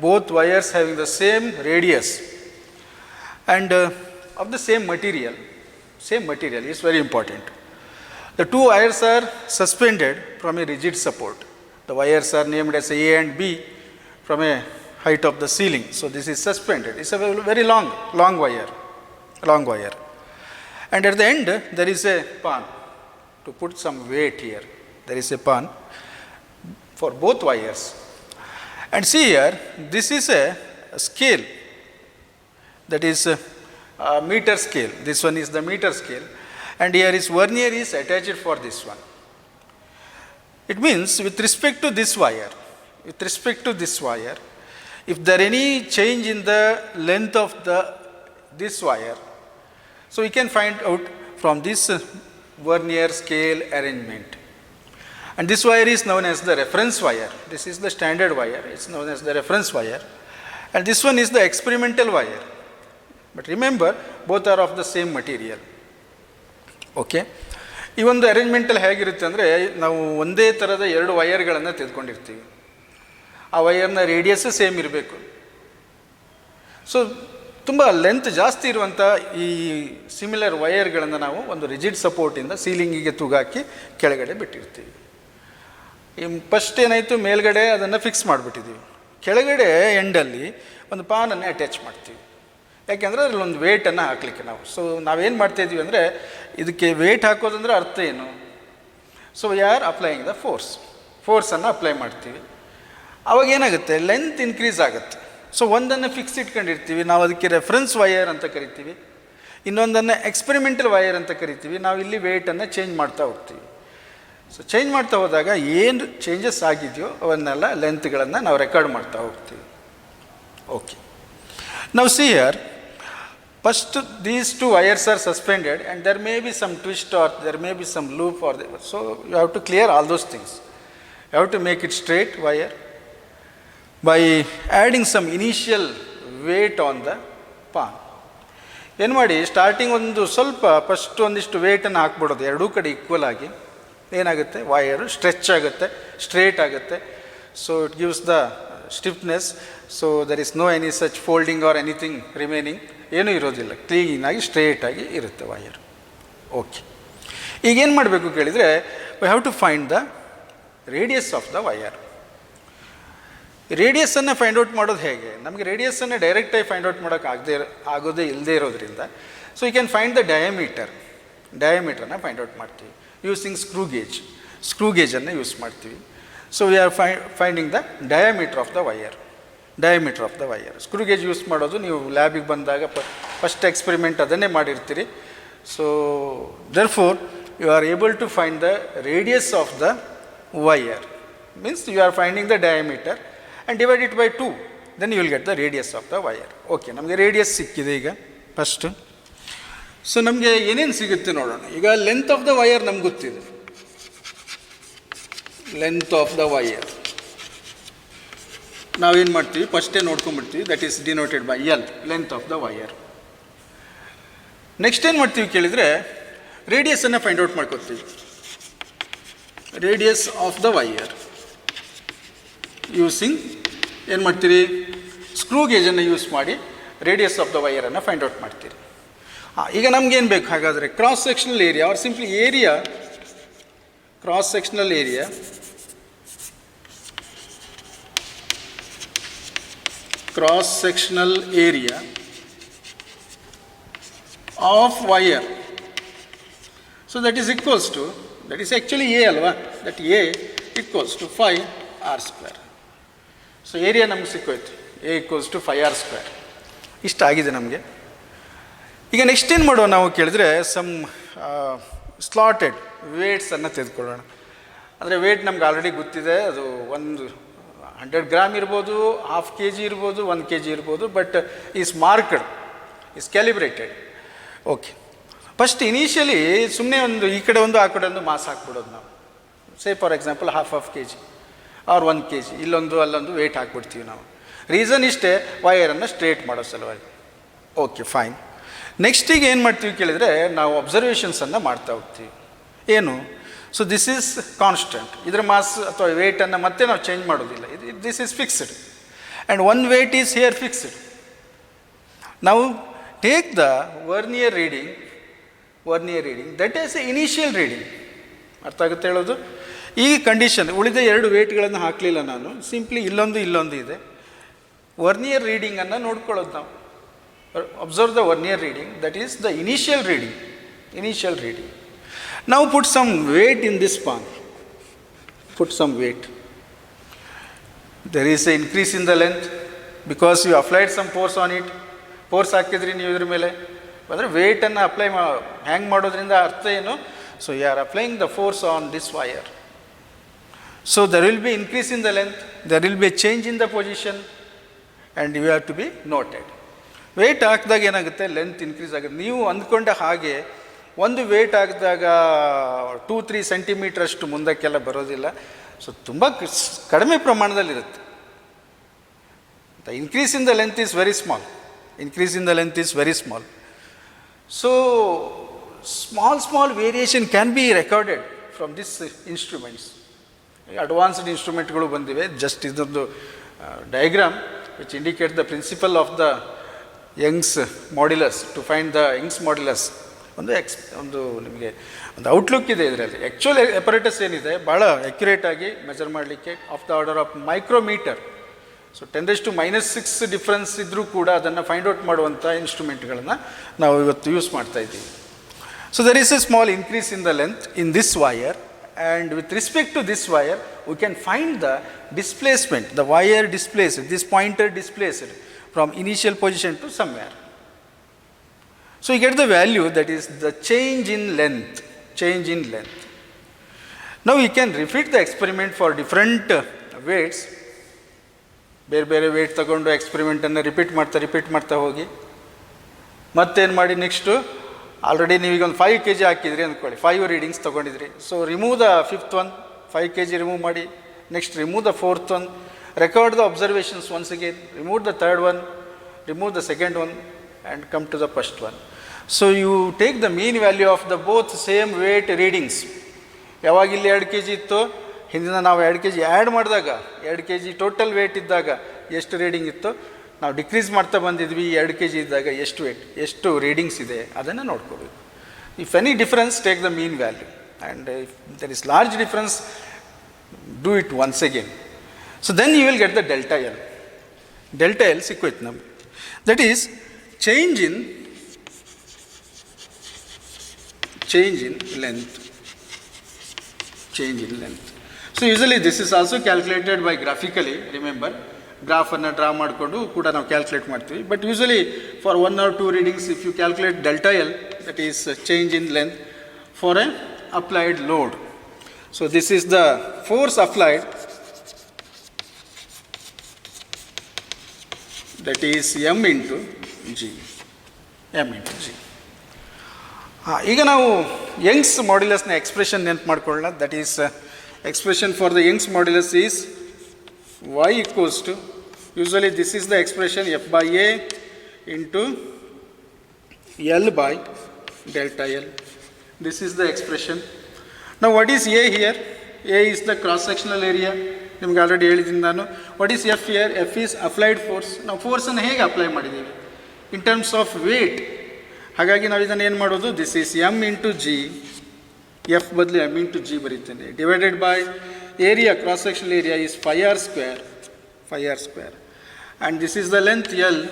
both wires having the same radius and of the same material. Same material is very important. The two wires are suspended from a rigid support. The wires are named as A and B from a height of the ceiling. So this is suspended. It's a very long wire. And at the end there is a pan to put some weight here. There is a pan for both wires. And see here, this is a scale, that is a meter scale. This one is the meter scale, and here is vernier is attached for this one. It means with respect to this wire, if there any change in the length of this wire, so we can find out from this vernier scale arrangement. And this wire is known as the reference wire. This is the standard wire. It's known as the reference wire. And this one is the experimental wire. But remember, both are of the same material. Okay. ಈ ಒಂದು ಅರೇಂಜ್ಮೆಂಟಲ್ಲಿ ಹೇಗಿರುತ್ತೆ ಅಂದರೆ, ನಾವು ಒಂದೇ ಥರದ ಎರಡು ವಯರ್ಗಳನ್ನು ತೆಗೆದುಕೊಂಡಿರ್ತೀವಿ. ಆ ವಯರ್ನ radius same ಇರಬೇಕು. ಸೊ ತುಂಬ ಲೆಂತ್ ಜಾಸ್ತಿ ಇರುವಂಥ ಈ ಸಿಮಿಲರ್ ವಯರ್ಗಳನ್ನು ನಾವು ಒಂದು ರಿಜಿಡ್ ಸಪೋರ್ಟಿಂದ ಸೀಲಿಂಗಿಗೆ ತೂಗಾಕಿ ಕೆಳಗಡೆ ಬಿಟ್ಟಿರ್ತೀವಿ. ಈ ಫಸ್ಟ್ ಏನಾಯಿತು, ಮೇಲ್ಗಡೆ ಅದನ್ನು ಫಿಕ್ಸ್ ಮಾಡಿಬಿಟ್ಟಿದ್ದೀವಿ. ಕೆಳಗಡೆ ಎಂಡಲ್ಲಿ ಒಂದು ಪಾನನ್ನು ಅಟ್ಯಾಚ್ ಮಾಡ್ತೀವಿ. ಯಾಕೆಂದರೆ ಅದರಲ್ಲಿ ಒಂದು ವೇಟನ್ನು ಹಾಕಲಿಕ್ಕೆ ನಾವು. ಸೊ ನಾವೇನು ಮಾಡ್ತಾಯಿದ್ದೀವಿ ಅಂದರೆ, ಇದಕ್ಕೆ ವೇಟ್ ಹಾಕೋದಂದ್ರೆ ಅರ್ಥ ಏನು? So we are applying the ಫೋರ್ಸನ್ನು ಅಪ್ಲೈ ಮಾಡ್ತೀವಿ. ಅವಾಗ ಏನಾಗುತ್ತೆ, ಲೆಂತ್ ಇನ್ಕ್ರೀಸ್ ಆಗುತ್ತೆ. ಸೊ ಒಂದನ್ನು ಫಿಕ್ಸ್ ಇಟ್ಕೊಂಡಿರ್ತೀವಿ, ನಾವು ಅದಕ್ಕೆ ರೆಫರೆನ್ಸ್ ವಯರ್ ಅಂತ ಕರಿತೀವಿ. ಇನ್ನೊಂದನ್ನು ಎಕ್ಸ್ಪೆರಿಮೆಂಟಲ್ ವಯರ್ ಅಂತ ಕರಿತೀವಿ. ನಾವು ಇಲ್ಲಿ ವೇಟನ್ನು ಚೇಂಜ್ ಮಾಡ್ತಾ ಹೋಗ್ತೀವಿ. ಸೊ ಚೇಂಜ್ ಮಾಡ್ತಾ ಹೋದಾಗ ಏನು ಚೇಂಜಸ್ ಆಗಿದೆಯೋ ಅವನ್ನೆಲ್ಲ ಲೆಂತ್ಗಳನ್ನು ನಾವು ರೆಕಾರ್ಡ್ ಮಾಡ್ತಾ ಹೋಗ್ತೀವಿ. ಓಕೆ, ನಾವು see here, first these two wires are suspended and there may be some twist or there may be some loop or so you have to clear all those things. You have to make it straight wire by adding some initial weight on the pan. ಏನು ಮಾಡಿ, starting ಒಂದು ಸ್ವಲ್ಪ first ಒಂದಿಷ್ಟು ವೇಟನ್ನು ಹಾಕ್ಬಿಡೋದು ಎರಡೂ ಕಡೆ equal ಆಗಿ. ಏನಾಗುತ್ತೆ, wire stretch ಆಗುತ್ತೆ, ಸ್ಟ್ರೇಟ್ ಆಗುತ್ತೆ. So it gives the stiffness. So there is no any such folding or anything remaining. ಏನೂ ಇರೋದಿಲ್ಲ, ಕ್ಲೀನಾಗಿ ಸ್ಟ್ರೇಟಾಗಿ ಇರುತ್ತೆ ವಯರ್. ಓಕೆ, ಈಗೇನು ಮಾಡಬೇಕು ಕೇಳಿದರೆ, we have to find the radius of the wire. ರೇಡಿಯಸ್ಸನ್ನು ಫೈಂಡ್ ಔಟ್ ಮಾಡೋದು ಹೇಗೆ? ನಮಗೆ ರೇಡಿಯಸ್ಸನ್ನು ಡೈರೆಕ್ಟಾಗಿ ಫೈಂಡ್ ಔಟ್ ಮಾಡೋಕ್ಕೆ ಆಗೋದೇ ಇಲ್ಲದೆ ಇರೋದ್ರಿಂದ, so you can find the ಡಯಾಮೀಟರ್ನ ಫೈಂಡ್ ಔಟ್ ಮಾಡ್ತೀವಿ ಯೂಸಿಂಗ್ ಸ್ಕ್ರೂ ಗೇಜನ್ನು ಯೂಸ್ ಮಾಡ್ತೀವಿ. So we are finding the diameter of the wire. Screw gauge use ಮಾಡೋದು ನೀವು ಲ್ಯಾಬಿಗೆ ಬಂದಾಗ ಫಸ್ಟ್ ಎಕ್ಸ್ಪೆರಿಮೆಂಟ್ ಅದನ್ನೇ ಮಾಡಿರ್ತೀರಿ. So therefore you are able to find the radius of the wire. Means you are finding the diameter and divide it by 2, then you will get the radius of the wire. Okay, ನಮಗೆ radius ಸಿಕ್ಕಿದೆ ಈಗ first. So ನಮಗೆ ಏನೇನು ಸಿಗುತ್ತೆ ನೋಡೋಣ. ಈಗ length of the wire ನಮ್ಗೆ ಗೊತ್ತಿದೆ. ಲೆಂತ್ ಆಫ್ ದ ವಯರ್ ನಾವೇನು ಮಾಡ್ತೀವಿ, ಫಸ್ಟೇ ನೋಡ್ಕೊಂಡ್ಬಿಡ್ತೀವಿ. That is denoted by L, length of the wire. Next ಏನು ಮಾಡ್ತೀವಿ ಕೇಳಿದರೆ, ರೇಡಿಯಸನ್ನು ಫೈಂಡ್ ಔಟ್ ಮಾಡ್ಕೊತೀವಿ. Radius of the wire using ಏನು ಮಾಡ್ತೀರಿ, ಸ್ಕ್ರೂ ಗೇಜನ್ನು ಯೂಸ್ ಮಾಡಿ ರೇಡಿಯಸ್ ಆಫ್ ದ ವಯರನ್ನು ಫೈಂಡ್ ಔಟ್ ಮಾಡ್ತೀರಿ. ಈಗ ನಮಗೇನು ಬೇಕು ಹಾಗಾದರೆ, cross sectional area or simply area, cross sectional area of wire. So that is equals to, that is actually A alva, that A equals to 5r². So area ನಮ್ಗೆ ಸಿಕ್ಕೋಯ್ತು, A equals to 5r². ಇಷ್ಟ ಆಗಿದೆ ನಮಗೆ. ಈಗ next ಏನು ಮಾಡುವ ನಾವು ಕೇಳಿದರೆ, some slotted ವೇಟ್ಸನ್ನು ತೆಗೆದುಕೊಳ್ಳೋಣ. ಅಂದರೆ ವೇಟ್ ನಮ್ಗೆ ಆಲ್ರೆಡಿ ಗೊತ್ತಿದೆ, ಅದು ಒಂದು 100 ಗ್ರಾಮ್ ಇರ್ಬೋದು, ಹಾಫ್ ಕೆ ಜಿ ಇರ್ಬೋದು, 1 ಕೆ ಜಿ ಇರ್ಬೋದು, but is marked, is calibrated. Okay, first initially ಸುಮ್ಮನೆ ಒಂದು ಈ ಕಡೆ ಒಂದು ಆ ಕಡೆ ಒಂದು ಮಾಸ್ ಹಾಕ್ಬಿಡೋದು ನಾವು. Say for example half K G or 1 K G, ಇಲ್ಲೊಂದು ಅಲ್ಲೊಂದು ವೆಯ್ಟ್ ಹಾಕ್ಬಿಡ್ತೀವಿ ನಾವು. ರೀಸನ್ ಇಷ್ಟೇ, ವೈರನ್ನು ಸ್ಟ್ರೇಟ್ ಮಾಡೋ ಸಲುವಾಗಿ. Okay, fine. ನೆಕ್ಸ್ಟಿಗೆ ಏನು ಮಾಡ್ತೀವಿ ಕೇಳಿದರೆ, ನಾವು ಅಬ್ಸರ್ವೇಷನ್ಸನ್ನು ಮಾಡ್ತಾ ಹೋಗ್ತೀವಿ. ಏನು? ಸೊ ದಿಸ್ ಈಸ್ ಕಾನ್ಸ್ಟೆಂಟ್, ಇದರ ಮಾಸ್ ಅಥವಾ ವೇಟನ್ನು ಮತ್ತೆ ನಾವು ಚೇಂಜ್ ಮಾಡೋದಿಲ್ಲ. This is fixed and one weight is here fixed. ನಾವು take the vernier reading that is a initial reading. ಅರ್ಥ ಆಗುತ್ತೆ ಹೇಳೋದು? ಈ ಕಂಡೀಷನ್ ಉಳಿದ 2 ವೇಟ್ಗಳನ್ನು ಹಾಕಲಿಲ್ಲ ನಾನು, ಸಿಂಪ್ಲಿ ಇಲ್ಲೊಂದು ಇದೆ. ವರ್ನಿಯರ್ ರೀಡಿಂಗನ್ನು ನೋಡ್ಕೊಳ್ಳೋದು ನಾವು. Observe the vernier reading, that is the initial reading. Now put some weight in this palm. Put some weight. There is an increase in the length because you applied some force on it. Force ಹಾಕಿದ್ರಿ ನೀವು ಇದ್ರ ಮೇಲೆ, ಅಂದರೆ ವೇಟನ್ನು apply ಹ್ಯಾಂಗ್ ಮಾಡೋದ್ರಿಂದ ಅರ್ಥ ಏನು? So you are applying the force on this wire. So there will be increase in the length, there will be a change in the position and you have to be noted. Weight ಹಾಕಿದಾಗ ಏನಾಗುತ್ತೆ? Length increase ಆಗುತ್ತೆ. ನೀವು ಅಂದ್ಕೊಂಡ ಹಾಗೆ ಒಂದು wait ಹಾಕಿದಾಗ 2-3 centimetre ಅಷ್ಟು ಮುಂದಕ್ಕೆಲ್ಲ ಬರೋದಿಲ್ಲ. So ತುಂಬ ಕಡಿಮೆ ಪ್ರಮಾಣದಲ್ಲಿರುತ್ತೆ. The increase in the length is very small. So small variation can be recorded from this instruments. Advanced ಇನ್ಸ್ಟ್ರೂಮೆಂಟ್ಗಳು ಬಂದಿವೆ. ಜಸ್ಟ್ ಇದೊಂದು diagram which indicate the principle of the Young's modulus. To find the Young's modulus ಒಂದು ನಿಮಗೆ ಒಂದು outlook ಇದೆ ಇದರಲ್ಲಿ. Actual ಎಪರೇಟಸ್ ಏನಿದೆ ಭಾಳ ಆ್ಯಕ್ಯುರೇಟಾಗಿ ಮೆಜರ್ ಮಾಡಲಿಕ್ಕೆ of the order of micrometre. So 10⁻⁶ difference ಇದ್ದರೂ ಕೂಡ ಅದನ್ನು ಫೈಂಡ್ ಔಟ್ ಮಾಡುವಂಥ ಇನ್ಸ್ಟ್ರೂಮೆಂಟ್ಗಳನ್ನು ನಾವು ಇವತ್ತು ಯೂಸ್ ಮಾಡ್ತಾ ಇದ್ದೀವಿ. So there is a small increase in the length in this wire, and with respect to this wire we can find the displacement, the wire displaced, this pointer displaced from initial position to somewhere. So you get the value, that is the change in length. Now you can repeat the experiment for different weights. ಬೇರೆ wait ತಗೊಂಡು ಎಕ್ಸ್ಪೆರಿಮೆಂಟನ್ನು repeat ಮಾಡ್ತಾ ಹೋಗಿ. ಮತ್ತೇನು ಮಾಡಿ, next already ನೀವೀಗ ಒಂದು 5 kg ಹಾಕಿದ್ರಿ ಅಂದ್ಕೊಳ್ಳಿ, 5 ರೀಡಿಂಗ್ಸ್ ತೊಗೊಂಡಿದ್ರಿ. So remove the 5th one, 5 kg remove ಮಾಡಿ. Next remove the 4th one, record the observations once again, remove the 3rd one, remove the 2nd one and come to the first one. So you take the mean value of the both same weight readings. ಯಾವಾಗ ಇಲ್ಲಿ 2 kg ಇತ್ತು, ಹಿಂದಿನ ನಾವು 2 kg add ಮಾಡಿದಾಗ 2 kg total wait ಇದ್ದಾಗ ಎಷ್ಟು reading ಇತ್ತು, ನಾವು ಡಿಕ್ರೀಸ್ ಮಾಡ್ತಾ ಬಂದಿದ್ವಿ 2 kg ಇದ್ದಾಗ ಎಷ್ಟು ರೀಡಿಂಗ್ಸ್ ಇದೆ ಅದನ್ನು ನೋಡ್ಕೋಬೇಕು. If any difference, take the mean value, and if there is large difference, do it once again. So then you will get the delta L ಸಿಕ್ಕೋಯ್ತು ನಮಗೆ. That is change in length. So usually this is also calculated by graphically. Remember, graph ಅನ್ನು draw ಮಾಡಿಕೊಂಡು ಕೂಡ ನಾವು calculate ಮಾಡ್ತೀವಿ. But usually for 1 or 2 readings, if you calculate delta L, that is change in length for a applied load. So this is the force applied, that is m into g. ಈಗ ನಾವು Young's ಮಾಡ್ಯುಲಸ್ನ expression ನೆನಪು ಮಾಡ್ಕೊಳ್ಳೋಣ. That is expression for the Young's modulus is y equals to, usually this is the expression F/A into L by delta L. This is the expression. Now what is A here? A is the cross sectional area. ನಿಮ್ಗೆ already ಹೇಳಿದ್ದೀನಿ ನಾನು. What is F here? F is applied force. ನಾವು ಫೋರ್ಸನ್ನು ಹೇಗೆ apply ಮಾಡಿದ್ದೀವಿ? In terms of weight. ಹಾಗಾಗಿ ನಾವು ಇದನ್ನು ಏನು ಮಾಡೋದು? This is M into G, F ಬದಲು ಎಮ್ ಇಂಟು ಜಿ ಬರೀತೇನೆ, divided by area, cross sectional area is 5r square, and this is the length L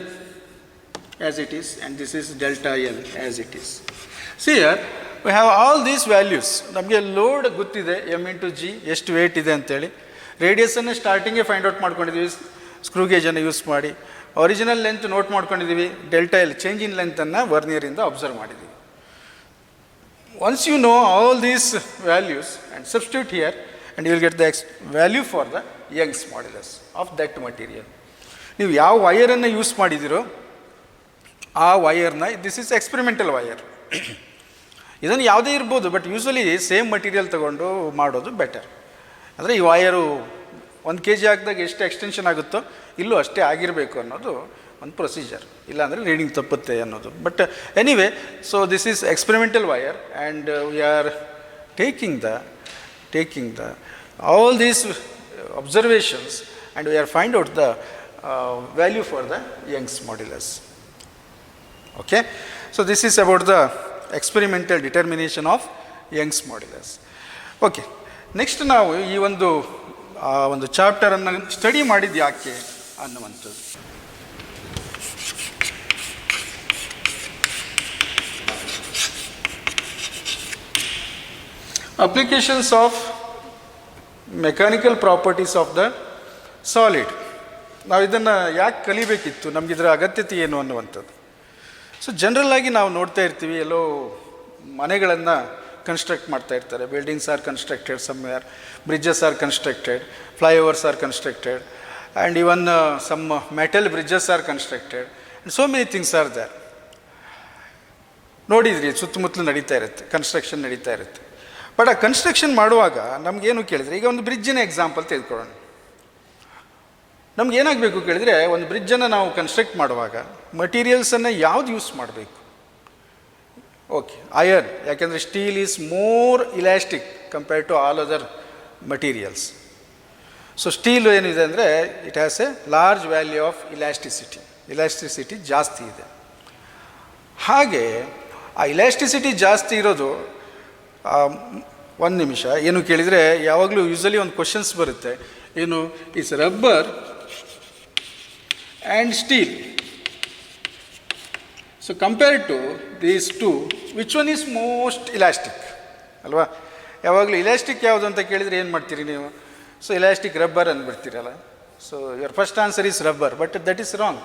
as it is, and this is delta L as it is. See here we have all these values. ನಮಗೆ load ಗೊತ್ತಿದೆ, M into G ಎಷ್ಟು weight ಇದೆ ಅಂತೇಳಿ. ರೇಡಿಯಸನ್ನು ಸ್ಟಾರ್ಟಿಂಗೇ find out ಮಾಡ್ಕೊಂಡಿದ್ದೀವಿ screw ಗೇಜನ್ನು use ಮಾಡಿ. ಒರಿಜಿನಲ್ ಲೆಂತ್ ನೋಟ್ ಮಾಡ್ಕೊಂಡಿದ್ದೀವಿ. ಡೆಲ್ಟಾ ಎಲ್ ಚೇಂಜ್ ಇನ್ ಲೆಂತನ್ನು ವರ್ನಿಯರಿಂದ ಅಬ್ಸರ್ವ್ ಮಾಡಿದ್ದೀವಿ. Once you know all these values and substitute here, and you will get the value for the Young's modulus of that material. ನೀವು ಯಾವ ವೈರನ್ನು use ಮಾಡಿದಿರೋ ಆ ವೈರ್ನ, ದಿಸ್ ಈಸ್ ಎಕ್ಸ್ಪೆರಿಮೆಂಟಲ್ ವೈರ್, ಇದನ್ನು ಯಾವುದೇ ಇರ್ಬೋದು, ಬಟ್ ಯೂಶ್ವಲಿ ಸೇಮ್ ಮಟೀರಿಯಲ್ ತೊಗೊಂಡು ಮಾಡೋದು ಬೆಟರ್. ಅಂದರೆ ಈ ವೈರು 1 kg ಹಾಕಿದಾಗ ಎಷ್ಟು ಎಕ್ಸ್ಟೆನ್ಷನ್ ಆಗುತ್ತೋ ಇಲ್ಲೂ ಅಷ್ಟೇ ಆಗಿರಬೇಕು ಅನ್ನೋದು ಒಂದು ಪ್ರೊಸೀಜರ್, ಇಲ್ಲಾಂದರೆ ರೀಡಿಂಗ್ ತಪ್ಪುತ್ತೆ ಅನ್ನೋದು. But anyway, so this is experimental wire and we R taking the all these observations and we are find out the value for the Young's modulus. Okay, so this is about the experimental determination of Young's modulus. Okay, next ನಾವು ಈ ಒಂದು ಚಾಪ್ಟರನ್ನು study ಮಾಡಿದ್ದು ಯಾಕೆ ಅನ್ನುವಂಥದ್ದು. Applications of mechanical properties of the solid. ನಾವು ಇದನ್ನು ಯಾಕೆ ಕಲಿಬೇಕಿತ್ತು, ನಮಗಿದರ ಅಗತ್ಯತೆ ಏನು ಅನ್ನುವಂಥದ್ದು. ಸೊ ಜನರಲ್ಲಾಗಿ ನಾವು ನೋಡ್ತಾ ಇರ್ತೀವಿ, ಎಲ್ಲೋ ಮನೆಗಳನ್ನು ಕನ್ಸ್ಟ್ರಕ್ಟ್ ಮಾಡ್ತಾ ಇರ್ತಾರೆ. Buildings are constructed somewhere, bridges are constructed, flyovers are constructed, and even some metal bridges are constructed, and so many things are there. ನೋಡಿದ್ರಿ, ಸುತ್ತಮುತ್ತಲು ನಡೀತಾ ಇರುತ್ತೆ, ಕನ್ಸ್ಟ್ರಕ್ಷನ್ ನಡೀತಾ ಇರುತ್ತೆ. ಬಟ್ ಆ ಕನ್ಸ್ಟ್ರಕ್ಷನ್ ಮಾಡುವಾಗ ನಮಗೇನು ಕೇಳಿದ್ರೆ, ಈಗ ಒಂದು ಬ್ರಿಡ್ಜಿನ ಎಕ್ಸಾಂಪಲ್ ತೆಗೆದುಕೊಳ್ಳೋಣ. ನಮ್ಗೆ ಏನಾಗಬೇಕು ಕೇಳಿದರೆ, ಒಂದು ಬ್ರಿಡ್ಜನ್ನು ನಾವು ಕನ್ಸ್ಟ್ರಕ್ಟ್ ಮಾಡುವಾಗ ಮಟೀರಿಯಲ್ಸನ್ನು ಯಾವ್ದು ಯೂಸ್ ಮಾಡಬೇಕು? ಓಕೆ, ಐರನ್, ಯಾಕೆಂದರೆ steel is more elastic compared to all other materials. So steel ಏನಿದೆ ಅಂದರೆ it has a large value of elasticity ಜಾಸ್ತಿ ಇದೆ. ಹಾಗೆ ಆ ಇಲಾಸ್ಟಿಸಿಟಿ ಜಾಸ್ತಿ ಇರೋದು, ಒಂದು ನಿಮಿಷ, ಏನು ಕೇಳಿದರೆ ಯಾವಾಗಲೂ ಯೂಶ್ವಲಿ ಒಂದು ಕ್ವಶನ್ಸ್ ಬರುತ್ತೆ, ಏನು is rubber and steel, so compared to these two which one is most elastic ಅಲ್ವಾ? ಯಾವಾಗಲೂ ಇಲಾಸ್ಟಿಕ್ ಯಾವುದು ಅಂತ ಕೇಳಿದರೆ ಏನು ಮಾಡ್ತೀರಿ ನೀವು? ಸೊ ಇಲಾಸ್ಟಿಕ್ ರಬ್ಬರ್ ಅಂದ್ಬಿಡ್ತೀರಲ್ಲ. So your first answer is rubber, but that is wrong.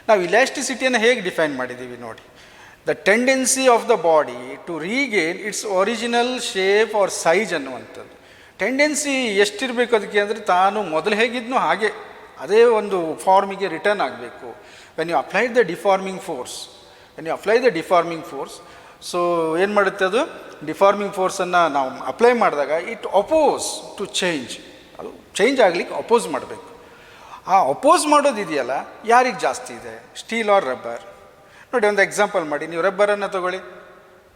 ನಾವು ಇಲಾಸ್ಟಿಸಿಟಿಯನ್ನು ಹೇಗೆ ಡಿಫೈನ್ ಮಾಡಿದ್ದೀವಿ ನೋಡಿ. The tendency of the body to regain its original shape or size ಅನ್ನುವಂಥದ್ದು. ಟೆಂಡೆನ್ಸಿ ಎಷ್ಟಿರಬೇಕು ಅದಕ್ಕೆ ಅಂದರೆ, ತಾನು ಮೊದಲು ಹೇಗಿದ್ನೋ ಹಾಗೆ ಅದೇ ಒಂದು ಫಾರ್ಮಿಗೆ ರಿಟರ್ನ್ ಆಗಬೇಕು. When you apply the deforming force, so ಏನು ಮಾಡುತ್ತೆ ಅದು? ಡಿಫಾರ್ಮಿಂಗ್ ಫೋರ್ಸನ್ನು ನಾವು ಅಪ್ಲೈ ಮಾಡಿದಾಗ ಇಟ್ ಅಪೋಸ್ ಟು ಚೇಂಜ್, ಅದು ಚೇಂಜ್ ಆಗಲಿಕ್ಕೆ ಅಪೋಸ್ ಮಾಡಬೇಕು. ಆ ಅಪೋಸ್ ಮಾಡೋದಿದೆಯಲ್ಲ, ಯಾರಿಗೆ ಜಾಸ್ತಿ ಇದೆ, ಸ್ಟೀಲ್ ಆರ್ ರಬ್ಬರ್? ನೋಡಿ, ಒಂದು ಎಕ್ಸಾಂಪಲ್ ಮಾಡಿ. ನೀವು ರಬ್ಬರನ್ನು ತಗೊಳ್ಳಿ,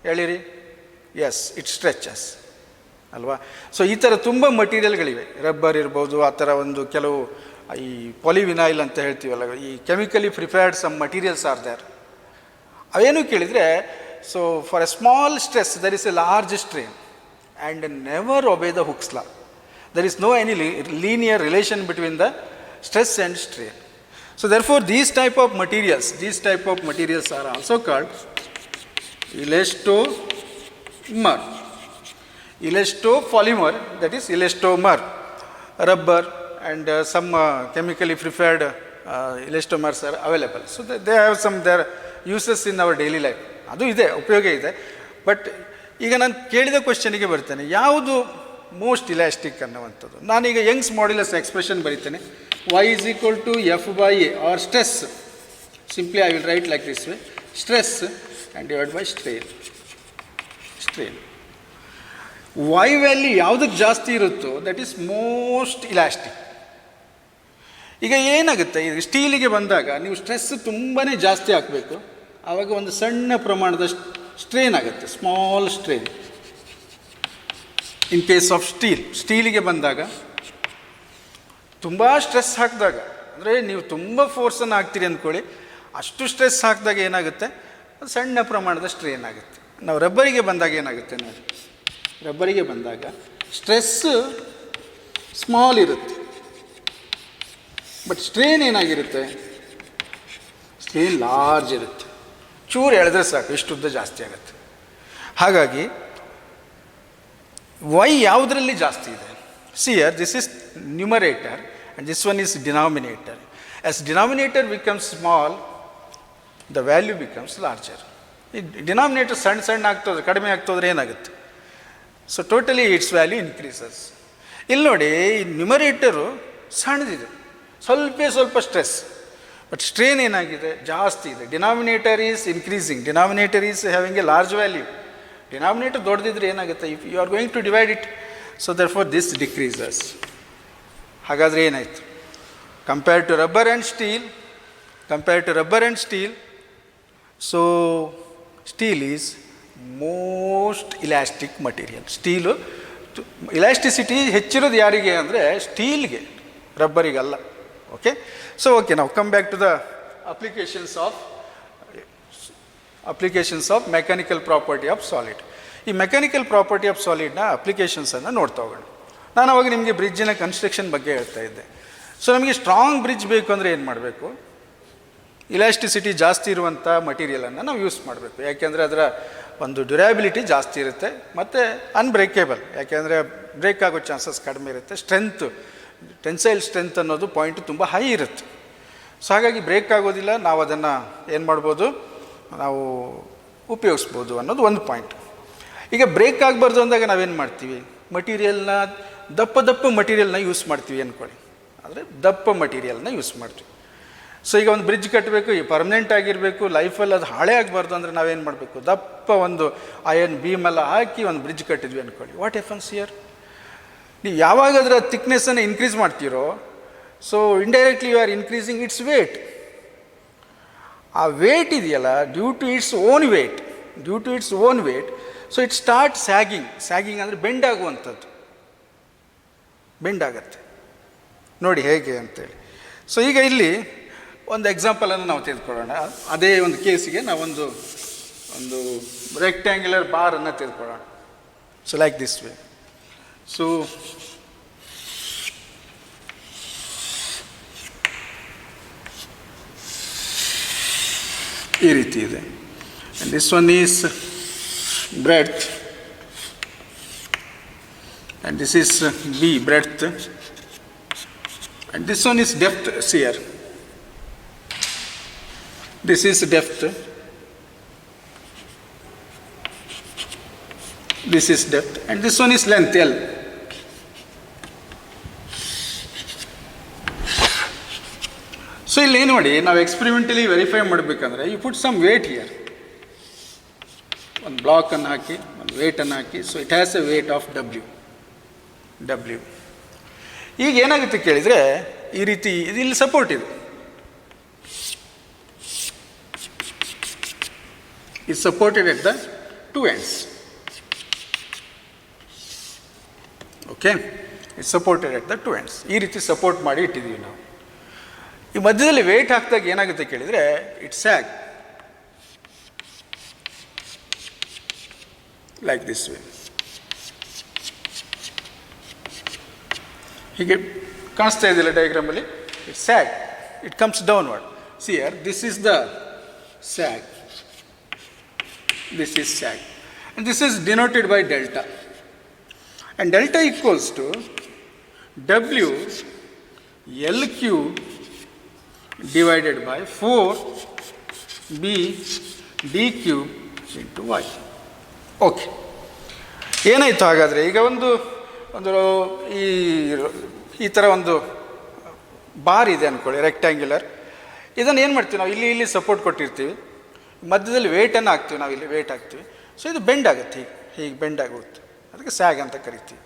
ಹೇಳಿರಿ, ಎಸ್ ಇಟ್ ಸ್ಟ್ರೆಚಸ್ ಅಲ್ವಾ? ಸೊ ಈ ಥರ ತುಂಬ ಮಟೀರಿಯಲ್ಗಳಿವೆ. ರಬ್ಬರ್ ಇರ್ಬೋದು, ಆ ಥರ ಒಂದು ಕೆಲವು ಈ ಪಾಲಿವಿನೈಲ್ ಅಂತ ಹೇಳ್ತೀವಲ್ಲ, ಈ chemically prepared some materials are there. ಅವೇನು ಕೇಳಿದರೆ, so for a small stress there is a large strain and never obey the Hooke's law. There is no any linear relation between the stress and strain. So therefore these type of materials are also called elastopolymer, that is elastomer. Rubber and some chemically prepared elastomers are available. So they have some their uses in our daily life. ಅದು ಇದೆ, ಉಪಯೋಗ ಇದೆ. But ಈಗ ನಾನು ಕೇಳಿದ ಕ್ವಶನಿಗೆ ಬರ್ತೇನೆ, ಯಾವುದು most elastic ಅನ್ನುವಂಥದ್ದು. ನಾನೀಗ ಯಂಗ್ಸ್ ಮಾಡ್ಯುಲಸ್ ಎಕ್ಸ್ಪ್ರೆಷನ್ ಬರೀತೇನೆ. Y is equal to F by A or stress. Simply I will write like this way, stress and divided by strain. Y value ಯಾವುದಕ್ಕೆ ಜಾಸ್ತಿ ಇರುತ್ತೋ ದಟ್ ಈಸ್ ಮೋಸ್ಟ್ ಇಲಾಸ್ಟಿಕ್. ಈಗ ಏನಾಗುತ್ತೆ, ಈಗ ಸ್ಟೀಲಿಗೆ ಬಂದಾಗ ನೀವು ಸ್ಟ್ರೆಸ್ ತುಂಬಾ ಜಾಸ್ತಿ ಹಾಕಬೇಕು, ಆವಾಗ ಒಂದು ಸಣ್ಣ ಪ್ರಮಾಣದ ಸ್ಟ್ರೇನ್ ಆಗುತ್ತೆ, small strain. In case of ಸ್ಟೀಲಿಗೆ ಬಂದಾಗ ತುಂಬ ಸ್ಟ್ರೆಸ್ ಹಾಕಿದಾಗ, ಅಂದರೆ ನೀವು ತುಂಬ ಫೋರ್ಸನ್ನು ಹಾಕ್ತೀರಿ ಅಂದ್ಕೊಳ್ಳಿ, ಅಷ್ಟು ಸ್ಟ್ರೆಸ್ ಹಾಕಿದಾಗ ಏನಾಗುತ್ತೆ, ಸಣ್ಣ ಪ್ರಮಾಣದ ಸ್ಟ್ರೇನ್ ಆಗುತ್ತೆ. ನಾವು ರಬ್ಬರಿಗೆ ಬಂದಾಗ ಏನಾಗುತ್ತೆ ನೋಡಿ, ರಬ್ಬರಿಗೆ ಬಂದಾಗ ಸ್ಟ್ರೆಸ್ ಸ್ಮಾಲ್ ಇರುತ್ತೆ, ಬಟ್ ಸ್ಟ್ರೇನ್ ಏನಾಗಿರುತ್ತೆ, ಸ್ಟ್ರೇನ್ ಲಾರ್ಜ್ ಇರುತ್ತೆ. ಚೂರು ಎಳೆದ್ರೆ ಸಾಕು, ಇಷ್ಟುದ್ದ ಜಾಸ್ತಿ ಆಗುತ್ತೆ. ಹಾಗಾಗಿ ವೈ ಯಾವುದರಲ್ಲಿ ಜಾಸ್ತಿ ಇದೆ? See here, this is numerator and this one is denominator. As denominator becomes small, the value becomes larger. Denominator ಸಣ್ಣ ಆಗ್ತದೆ, ಕಡಿಮೆ ಆಗ್ತದ್ರೆ ಏನಾಗುತ್ತೆ? So totally its value increases. ಇಲ್ಲಿ ನೋಡಿ, ಈ ನ್ಯೂಮರೇಟರು ಸಣ್ಣದಿದೆ, ಸ್ವಲ್ಪ ಸ್ಟ್ರೆಸ್, ಬಟ್ ಸ್ಟ್ರೇನ್ ಏನಾಗಿದೆ, ಜಾಸ್ತಿ ಇದೆ. Denominator is increasing, denominator is having a large value. Denominator ದೊಡ್ಡದಿದ್ರೆ ಏನಾಗುತ್ತೆ, if you are going to divide it, so therefore this decreases. ಹಾಗಾದರೆ ಏನಾಯಿತು, compared to rubber and steel, so steel is most elastic material. Steel elasticity ಹೆಚ್ಚಿರೋದು ಯಾರಿಗೆ ಅಂದರೆ ಸ್ಟೀಲ್ಗೆ, ರಬ್ಬರಿಗಲ್ಲ. Okay, so okay, ನಾವು come back to the applications of mechanical property of solid. ಈ mechanical property of ಸಾಲಿಡ್ನ ಅಪ್ಲಿಕೇಶನ್ಸನ್ನು ನೋಡ್ತಾ ಹೋಗೋಣ. ನಾನು ಅವಾಗ ನಿಮಗೆ ಬ್ರಿಡ್ಜಿನ ಕನ್ಸ್ಟ್ರಕ್ಷನ್ ಬಗ್ಗೆ ಹೇಳ್ತಾ ಇದ್ದೆ. ಸೊ ನಮಗೆ ಸ್ಟ್ರಾಂಗ್ ಬ್ರಿಡ್ಜ್ ಬೇಕು ಅಂದರೆ ಏನು ಮಾಡಬೇಕು, ಇಲಾಸ್ಟಿಸಿಟಿ ಜಾಸ್ತಿ ಇರುವಂಥ ಮಟೀರಿಯಲನ್ನು ನಾವು ಯೂಸ್ ಮಾಡಬೇಕು. ಯಾಕೆಂದರೆ ಅದರ ಒಂದು ಡ್ಯೂರಾಬಿಲಿಟಿ ಜಾಸ್ತಿ ಇರುತ್ತೆ, ಮತ್ತು ಅನ್ಬ್ರೇಕೇಬಲ್, ಯಾಕೆಂದರೆ ಬ್ರೇಕ್ ಆಗೋ ಚಾನ್ಸಸ್ ಕಡಿಮೆ ಇರುತ್ತೆ. ಟೆನ್ಸೈಲ್ ಸ್ಟ್ರೆಂತ್ ಅನ್ನೋದು ಪಾಯಿಂಟ್ ತುಂಬ ಹೈ ಇರುತ್ತೆ. ಸೊ ಹಾಗಾಗಿ ಬ್ರೇಕ್ ಆಗೋದಿಲ್ಲ, ನಾವು ಅದನ್ನು ಏನು ಮಾಡ್ಬೋದು, ನಾವು ಉಪಯೋಗಿಸ್ಬೋದು ಅನ್ನೋದು ಒಂದು ಪಾಯಿಂಟ್. ಈಗ ಬ್ರೇಕ್ ಆಗಬಾರ್ದು ಅಂದಾಗ ನಾವೇನು ಮಾಡ್ತೀವಿ, ಮಟೀರಿಯಲ್ನ ದಪ್ಪ ಮಟೀರಿಯಲ್ನ ಯೂಸ್ ಮಾಡ್ತೀವಿ ಅಂದ್ಕೊಳ್ಳಿ. ಆದರೆ ದಪ್ಪ ಮಟೀರಿಯಲ್ನ ಯೂಸ್ ಮಾಡ್ತೀವಿ. ಸೊ ಈಗ ಒಂದು ಬ್ರಿಡ್ಜ್ ಕಟ್ಟಬೇಕು, ಈ ಪರ್ಮನೆಂಟ್ ಆಗಿರಬೇಕು, ಲೈಫಲ್ಲಿ ಅದು ಹಾಳೇ ಆಗಬಾರ್ದು ಅಂದರೆ ನಾವೇನು ಮಾಡಬೇಕು, ದಪ್ಪ ಒಂದು ಐರನ್ ಬೀಮೆಲ್ಲ ಹಾಕಿ ಒಂದು ಬ್ರಿಡ್ಜ್ ಕಟ್ಟಿದ್ವಿ ಅಂದ್ಕೊಳ್ಳಿ. ವಾಟ್ ಹ್ಯಾಪನ್ಸ್ ಹಿಯರ್, ನೀವು ಯಾವಾಗ ಅದರ ಥಿಕ್ನೆಸ್ಸನ್ನು ಇನ್ಕ್ರೀಸ್ ಮಾಡ್ತೀರೋ, so indirectly you are increasing its weight. ಆ ವೇಟ್ ಇದೆಯಲ್ಲ, due to its own weight, so it start sagging ಅಂದರೆ ಬೆಂಡ್ ಆಗುವಂಥದ್ದು, ಬೆಂಡ್ ಆಗುತ್ತೆ. ನೋಡಿ ಹೇಗೆ ಅಂತೇಳಿ. ಸೊ ಈಗ ಇಲ್ಲಿ ಒಂದು ಎಕ್ಸಾಂಪಲನ್ನು ನಾವು ತೆಗೆದುಕೊಳ್ಳೋಣ. ಅದೇ ಒಂದು ಕೇಸಿಗೆ ನಾವೊಂದು ರೆಕ್ಟ್ಯಾಂಗ್ಯುಲರ್ ಬಾರನ್ನು ತೆಗೆದುಕೊಳ್ಳೋಣ. So like this way. So ಈ ರೀತಿ ಇದೆ. And this one is breadth, and this is B breadth, and this one is depth. See here, this is depth, this is depth, and this one is length L. So ಇಲ್ಲಿ ನೋಡಿ, ನಾವು experimentally verify ಮಾಡಬೇಕಂದ್ರೆ you put some weight here, ಒಂದು ಬ್ಲಾಕನ್ನು ಹಾಕಿ, ಒಂದು ವೇಟನ್ನು ಹಾಕಿ. So it has a weight of W. ಈಗ ಏನಾಗುತ್ತೆ ಕೇಳಿದರೆ, ಈ ರೀತಿ ಇಲ್ಲಿ ಸಪೋರ್ಟ್ ಇದೆ, it supported at the two ends. Okay, it supported at the two ends. ಈ ರೀತಿ ಸಪೋರ್ಟ್ ಮಾಡಿ ಇಟ್ಟಿದ್ದೀವಿ ನಾವು. ಈ ಮಧ್ಯದಲ್ಲಿ ವೇಟ್ ಹಾಕಿದಾಗ ಏನಾಗುತ್ತೆ ಕೇಳಿದರೆ, it sag like this way. ಹೀಗೆ ಕಾಣಿಸ್ತಾ ಇದೆಯಲ್ಲ ಡಯಾಗ್ರಾಮಲ್ಲಿ, it sag, it comes downward. See here, this is the sag, this is sag, and this is denoted by delta, and delta equals to W LQ divided by 4 B DQ into Y. Okay, ಏನಾಯಿತು ಹಾಗಾದರೆ, ಈಗ ಒಂದು ಈ ಥರ ಒಂದು bar ಇದೆ ಅಂದ್ಕೊಳ್ಳಿ, rectangular. ಇದನ್ನು ಏನು ಮಾಡ್ತೀವಿ ನಾವು, ಇಲ್ಲಿ ಸಪೋರ್ಟ್ ಕೊಟ್ಟಿರ್ತೀವಿ, ಮಧ್ಯದಲ್ಲಿ ವೇಟನ್ನು ಹಾಕ್ತೀವಿ, ನಾವು ಇಲ್ಲಿ ವೇಟ್ ಹಾಕ್ತೀವಿ. ಸೊ ಇದು ಬೆಂಡ್ ಆಗುತ್ತೆ, ಹೀಗೆ ಬೆಂಡ್ ಆಗುತ್ತೆ, ಅದಕ್ಕೆ ಸ್ಯಾಗ್ ಅಂತ ಕರಿತೀವಿ.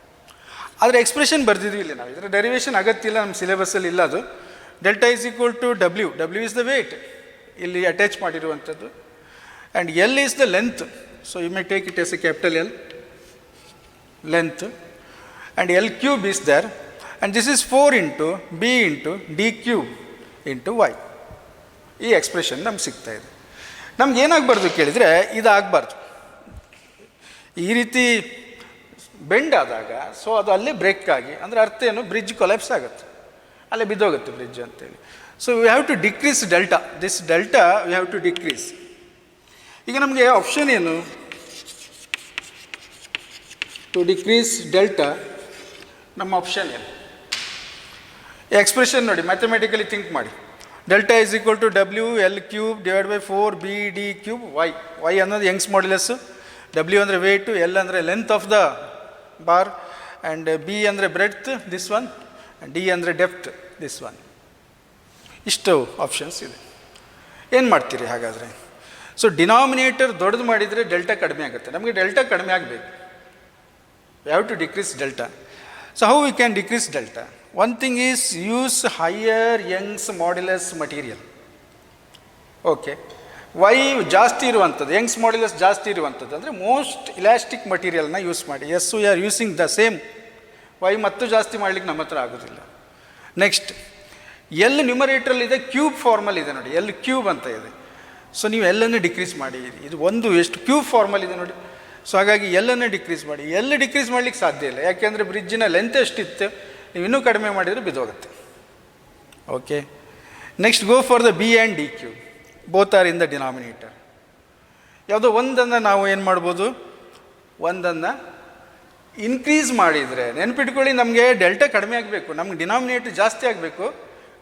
ಆದರೆ ಎಕ್ಸ್ಪ್ರೆಷನ್ ಬರೆದಿದ್ವಿ ಇಲ್ಲಿ ನಾವು, ಇದರ ಡೆರಿವೇಷನ್ ಅಗತ್ಯ ಇಲ್ಲ, ನಮ್ಮ ಸಿಲೆಬಸ್ಸಲ್ಲಿ ಇಲ್ಲ ಅದು. Delta is equal to W is the weight, ಇಲ್ಲಿ ಅಟ್ಯಾಚ್ ಮಾಡಿರುವಂಥದ್ದು, and L is the length. So you may take it as a capital L, length, and L cube is there, and this is 4 into B into D cube into Y. ಈ expression ನಮ್ಗೆ ಸಿಗ್ತಾ ಇದೆ. ನಮ್ಗೆ ಏನಾಗಬಾರ್ದು ಕೇಳಿದರೆ, ಇದಾಗಬಾರ್ದು, ಈ ರೀತಿ bend ಆದಾಗ. So ಅದು ಅಲ್ಲೇ ಬ್ರೇಕ್ ಆಗಿ, ಅಂದರೆ ಅರ್ಥ ಏನು, ಬ್ರಿಡ್ಜ್ ಕೊಲ್ಯಾಪ್ಸ್ ಆಗುತ್ತೆ, ಅಲ್ಲೇ ಬಿದ್ದೋಗುತ್ತೆ ಬ್ರಿಡ್ಜ್ ಅಂತೇಳಿ. So we have to decrease delta, this delta we have to decrease. ಈಗ ನಮಗೆ ಆಪ್ಷನ್ ಏನು, ಟು ಡಿಕ್ರೀಸ್ ಡೆಲ್ಟಾ, ನಮ್ಮ ಆಪ್ಷನ್ ಏನು, ಎಕ್ಸ್ಪ್ರೆಷನ್ ನೋಡಿ, ಮ್ಯಾಥಮೆಟಿಕಲಿ ಥಿಂಕ್ ಮಾಡಿ. Delta is equal to W L cube divide by 4 B D cube Y ಅನ್ನೋದು Young's modulus, W ಅಂದರೆ weight, L ಅಂದರೆ length of the bar, and B ಅಂದರೆ breadth this one, D ಅಂದರೆ depth this one. ಇಷ್ಟು options ಇದೆ. ಏನು ಮಾಡ್ತೀರಿ ಹಾಗಾದರೆ? ಸೊ ಡಿನಾಮಿನೇಟರ್ ದೊಡ್ಡದು ಮಾಡಿದರೆ ಡೆಲ್ಟಾ ಕಡಿಮೆ ಆಗುತ್ತೆ. ನಮಗೆ ಡೆಲ್ಟಾ ಕಡಿಮೆ ಆಗಬೇಕು. We have to decrease delta. So how we can decrease delta? One thing is use higher Young's modulus material. Okay, Y ಜಾಸ್ತಿ ಇರುವಂಥದ್ದು, ಯಂಗ್ಸ್ ಮಾಡ್ಯುಲಸ್ ಜಾಸ್ತಿ ಇರುವಂಥದ್ದು ಅಂದರೆ ಮೋಸ್ಟ್ ಇಲಾಸ್ಟಿಕ್ ಮಟೀರಿಯಲ್ನ ಯೂಸ್ ಮಾಡಿ. As we are using the same. Y ಮತ್ತು ಜಾಸ್ತಿ ಮಾಡಲಿಕ್ಕೆ ನಮ್ಮ ಹತ್ರ ಆಗೋದಿಲ್ಲ. ನೆಕ್ಸ್ಟ್, ಎಲ್ ನ್ಯೂಮರೇಟ್ರಲ್ಲಿದೆ, ಕ್ಯೂಬ್ ಫಾರ್ಮಲ್ ಇದೆ ನೋಡಿ, ಎಲ್ ಕ್ಯೂಬ್ ಅಂತ ಇದೆ. ಸೊ ನೀವು ಎಲ್ಲನ್ನು ಡಿಕ್ರೀಸ್ ಮಾಡಿ. ಇದು ಒಂದು ಎಷ್ಟು ಕ್ಯೂಬ್ ಫಾರ್ಮಲ್ ಇದೆ ನೋಡಿ. ಸೊ ಹಾಗಾಗಿ ಎಲ್ಲನ್ನು ಡಿಕ್ರೀಸ್ ಮಾಡಿ. ಎಲ್ಲಿ ಡಿಕ್ರೀಸ್ ಮಾಡಲಿಕ್ಕೆ ಸಾಧ್ಯ ಇಲ್ಲ, ಯಾಕೆಂದರೆ ಬ್ರಿಡ್ಜಿನ ಲೆಂತ್ ಎಷ್ಟಿತ್ತು, ನೀವು ಇನ್ನೂ ಕಡಿಮೆ ಮಾಡಿದರೆ ಬಿದ್ದೋಗುತ್ತೆ. Okay, next go for the B and D cube. Both are in the denominator. ಯಾವುದೋ ಒಂದನ್ನು ನಾವು ಏನು ಮಾಡ್ಬೋದು, ಒಂದನ್ನು ಇನ್ಕ್ರೀಸ್ ಮಾಡಿದರೆ, ನೆನ್ಪಿಟ್ಕೊಳ್ಳಿ, ನಮಗೆ ಡೆಲ್ಟಾ ಕಡಿಮೆ ಆಗಬೇಕು, ನಮ್ಗೆ ಡಿನಾಮಿನೇಟರ್ ಜಾಸ್ತಿ ಆಗಬೇಕು,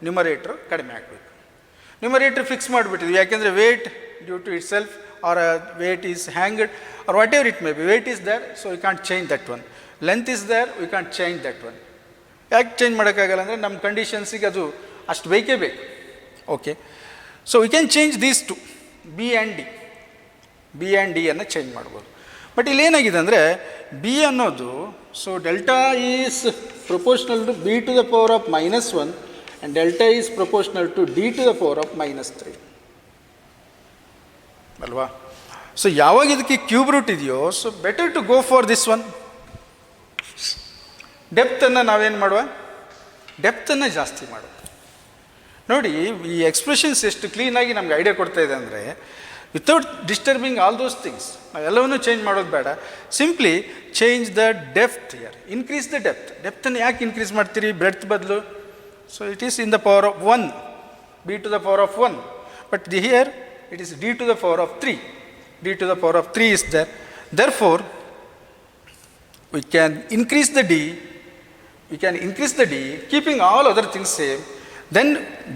ನ್ಯೂಮರೇಟ್ರ್ ಕಡಿಮೆ ಆಗಬೇಕು. ನ್ಯೂಮರೇಟ್ರ್ ಫಿಕ್ಸ್ ಮಾಡಿಬಿಟ್ಟಿದ್ವಿ, ಯಾಕೆಂದರೆ weight due to itself or weight is hanged or whatever it may be, weight is there, so we can't change that one. Length is there, we can't change that one. ಯಾಕೆ change ಮಾಡೋಕ್ಕಾಗಲ್ಲ ಅಂದರೆ ನಮ್ಮ ಕಂಡೀಷನ್ಸಿಗೆ ಅದು ಅಷ್ಟು ಬೇಕೇ ಬೇಕು. Okay, so we can change these two B and D. B and D ಅನ್ನು ಚೇಂಜ್ ಮಾಡ್ಬೋದು. ಬಟ್ ಇಲ್ಲೇನಾಗಿದೆ ಅಂದರೆ ಬಿ ಅನ್ನೋದು, so delta is proportional to B to the power of -1 and delta is proportional to D to the power of -3 ಅಲ್ವಾ? So ಯಾವಾಗ ಇದಕ್ಕೆ cube root ಇದೆಯೋ, so better to go for this one. ಡೆಪ್ತನ್ನು ನಾವೇನು ಮಾಡುವ, ಡೆಪ್ತನ್ನು ಜಾಸ್ತಿ ಮಾಡುವ. ನೋಡಿ, ಈ ಎಕ್ಸ್ಪ್ರೆಷನ್ಸ್ ಎಷ್ಟು ಕ್ಲೀನಾಗಿ ನಮ್ಗೆ ಐಡಿಯಾ ಕೊಡ್ತಾ ಇದೆ ಅಂದರೆ, without disturbing all those things, ನಾವೆಲ್ಲವನ್ನೂ ಚೇಂಜ್ ಮಾಡೋದು ಬೇಡ. Simply change the depth here, increase the depth. ಡೆಪ್ತನ್ನು ಯಾಕೆ ಇನ್ಕ್ರೀಸ್ ಮಾಡ್ತೀರಿ ಬ್ರೆಡ್ತ್ ಬದಲು? So it is in the power of 1, B to the power of 1, but here it is d to the power of 3. d to the power of 3 is there. Therefore, we can increase the d, keeping all other things same. Then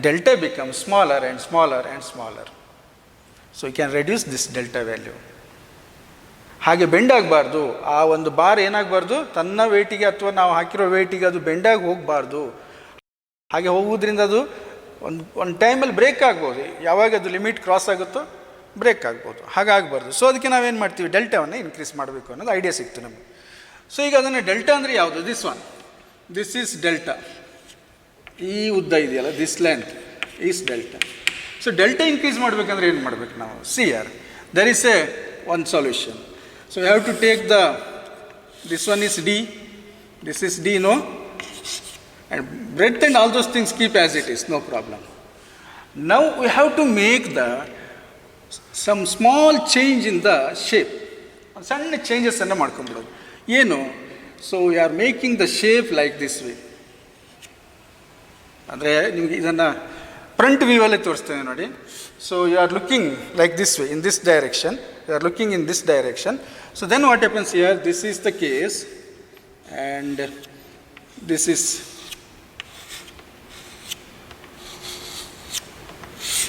delta becomes smaller and smaller and smaller. So we can reduce this delta value. ಹಾಗೆ bend ಆಗಬಾರ್ದು. ಆ ಒಂದು bar ಏನಾಗಬಾರ್ದು, ತನ್ನ ವೇಟಿಗೆ ಅಥವಾ ನಾವು ಹಾಕಿರೋ ವೇಟಿಗೆ ಅದು ಬೆಂಡಾಗಿ ಹೋಗಬಾರ್ದು. ಹಾಗೆ ಹೋಗೋದ್ರಿಂದ ಅದು ಒಂದು ಟೈಮಲ್ಲಿ ಬ್ರೇಕ್ ಆಗ್ಬೋದು. ಯಾವಾಗ ಅದು ಲಿಮಿಟ್ ಕ್ರಾಸ್ ಆಗುತ್ತೋ ಬ್ರೇಕ್ ಆಗ್ಬೋದು. ಹಾಗಾಗಬಾರ್ದು. ಸೊ ಅದಕ್ಕೆ ನಾವೇನು ಮಾಡ್ತೀವಿ, ಡೆಲ್ಟಾವನ್ನು ಇನ್ಕ್ರೀಸ್ ಮಾಡಬೇಕು ಅನ್ನೋದು ಐಡಿಯಾ ಸಿಕ್ತು ನಮಗೆ. ಸೊ ಈಗ ಅದನ್ನು ಡೆಲ್ಟಾ ಅಂದರೆ ಯಾವುದು? This one, this is delta. ಈ ಉದ್ದ ಇದೆಯಲ್ಲ, this length is delta. So delta increase ಮಾಡಬೇಕಂದ್ರೆ ಏನು ಮಾಡಬೇಕು ನಾವು? See or there is a one solution. So you have to take the, this one is D, this is D, no, and breadth and all those things keep as it is, no problem. Now we have to make some small change in the shape. ಸಣ್ಣ changes ಅನ್ನು ಮಾಡ್ಕೊಂಡ್ಬಿಡೋದು. ಏನು? So we are making the shape like this way. ಅಂದರೆ ನಿಮಗೆ ಇದನ್ನು front ವ್ಯೂವಲ್ಲೇ ತೋರಿಸ್ತೇನೆ ನೋಡಿ. So you are looking like this way, in this direction, you are looking in this direction. So then what happens here, this is the case and this is,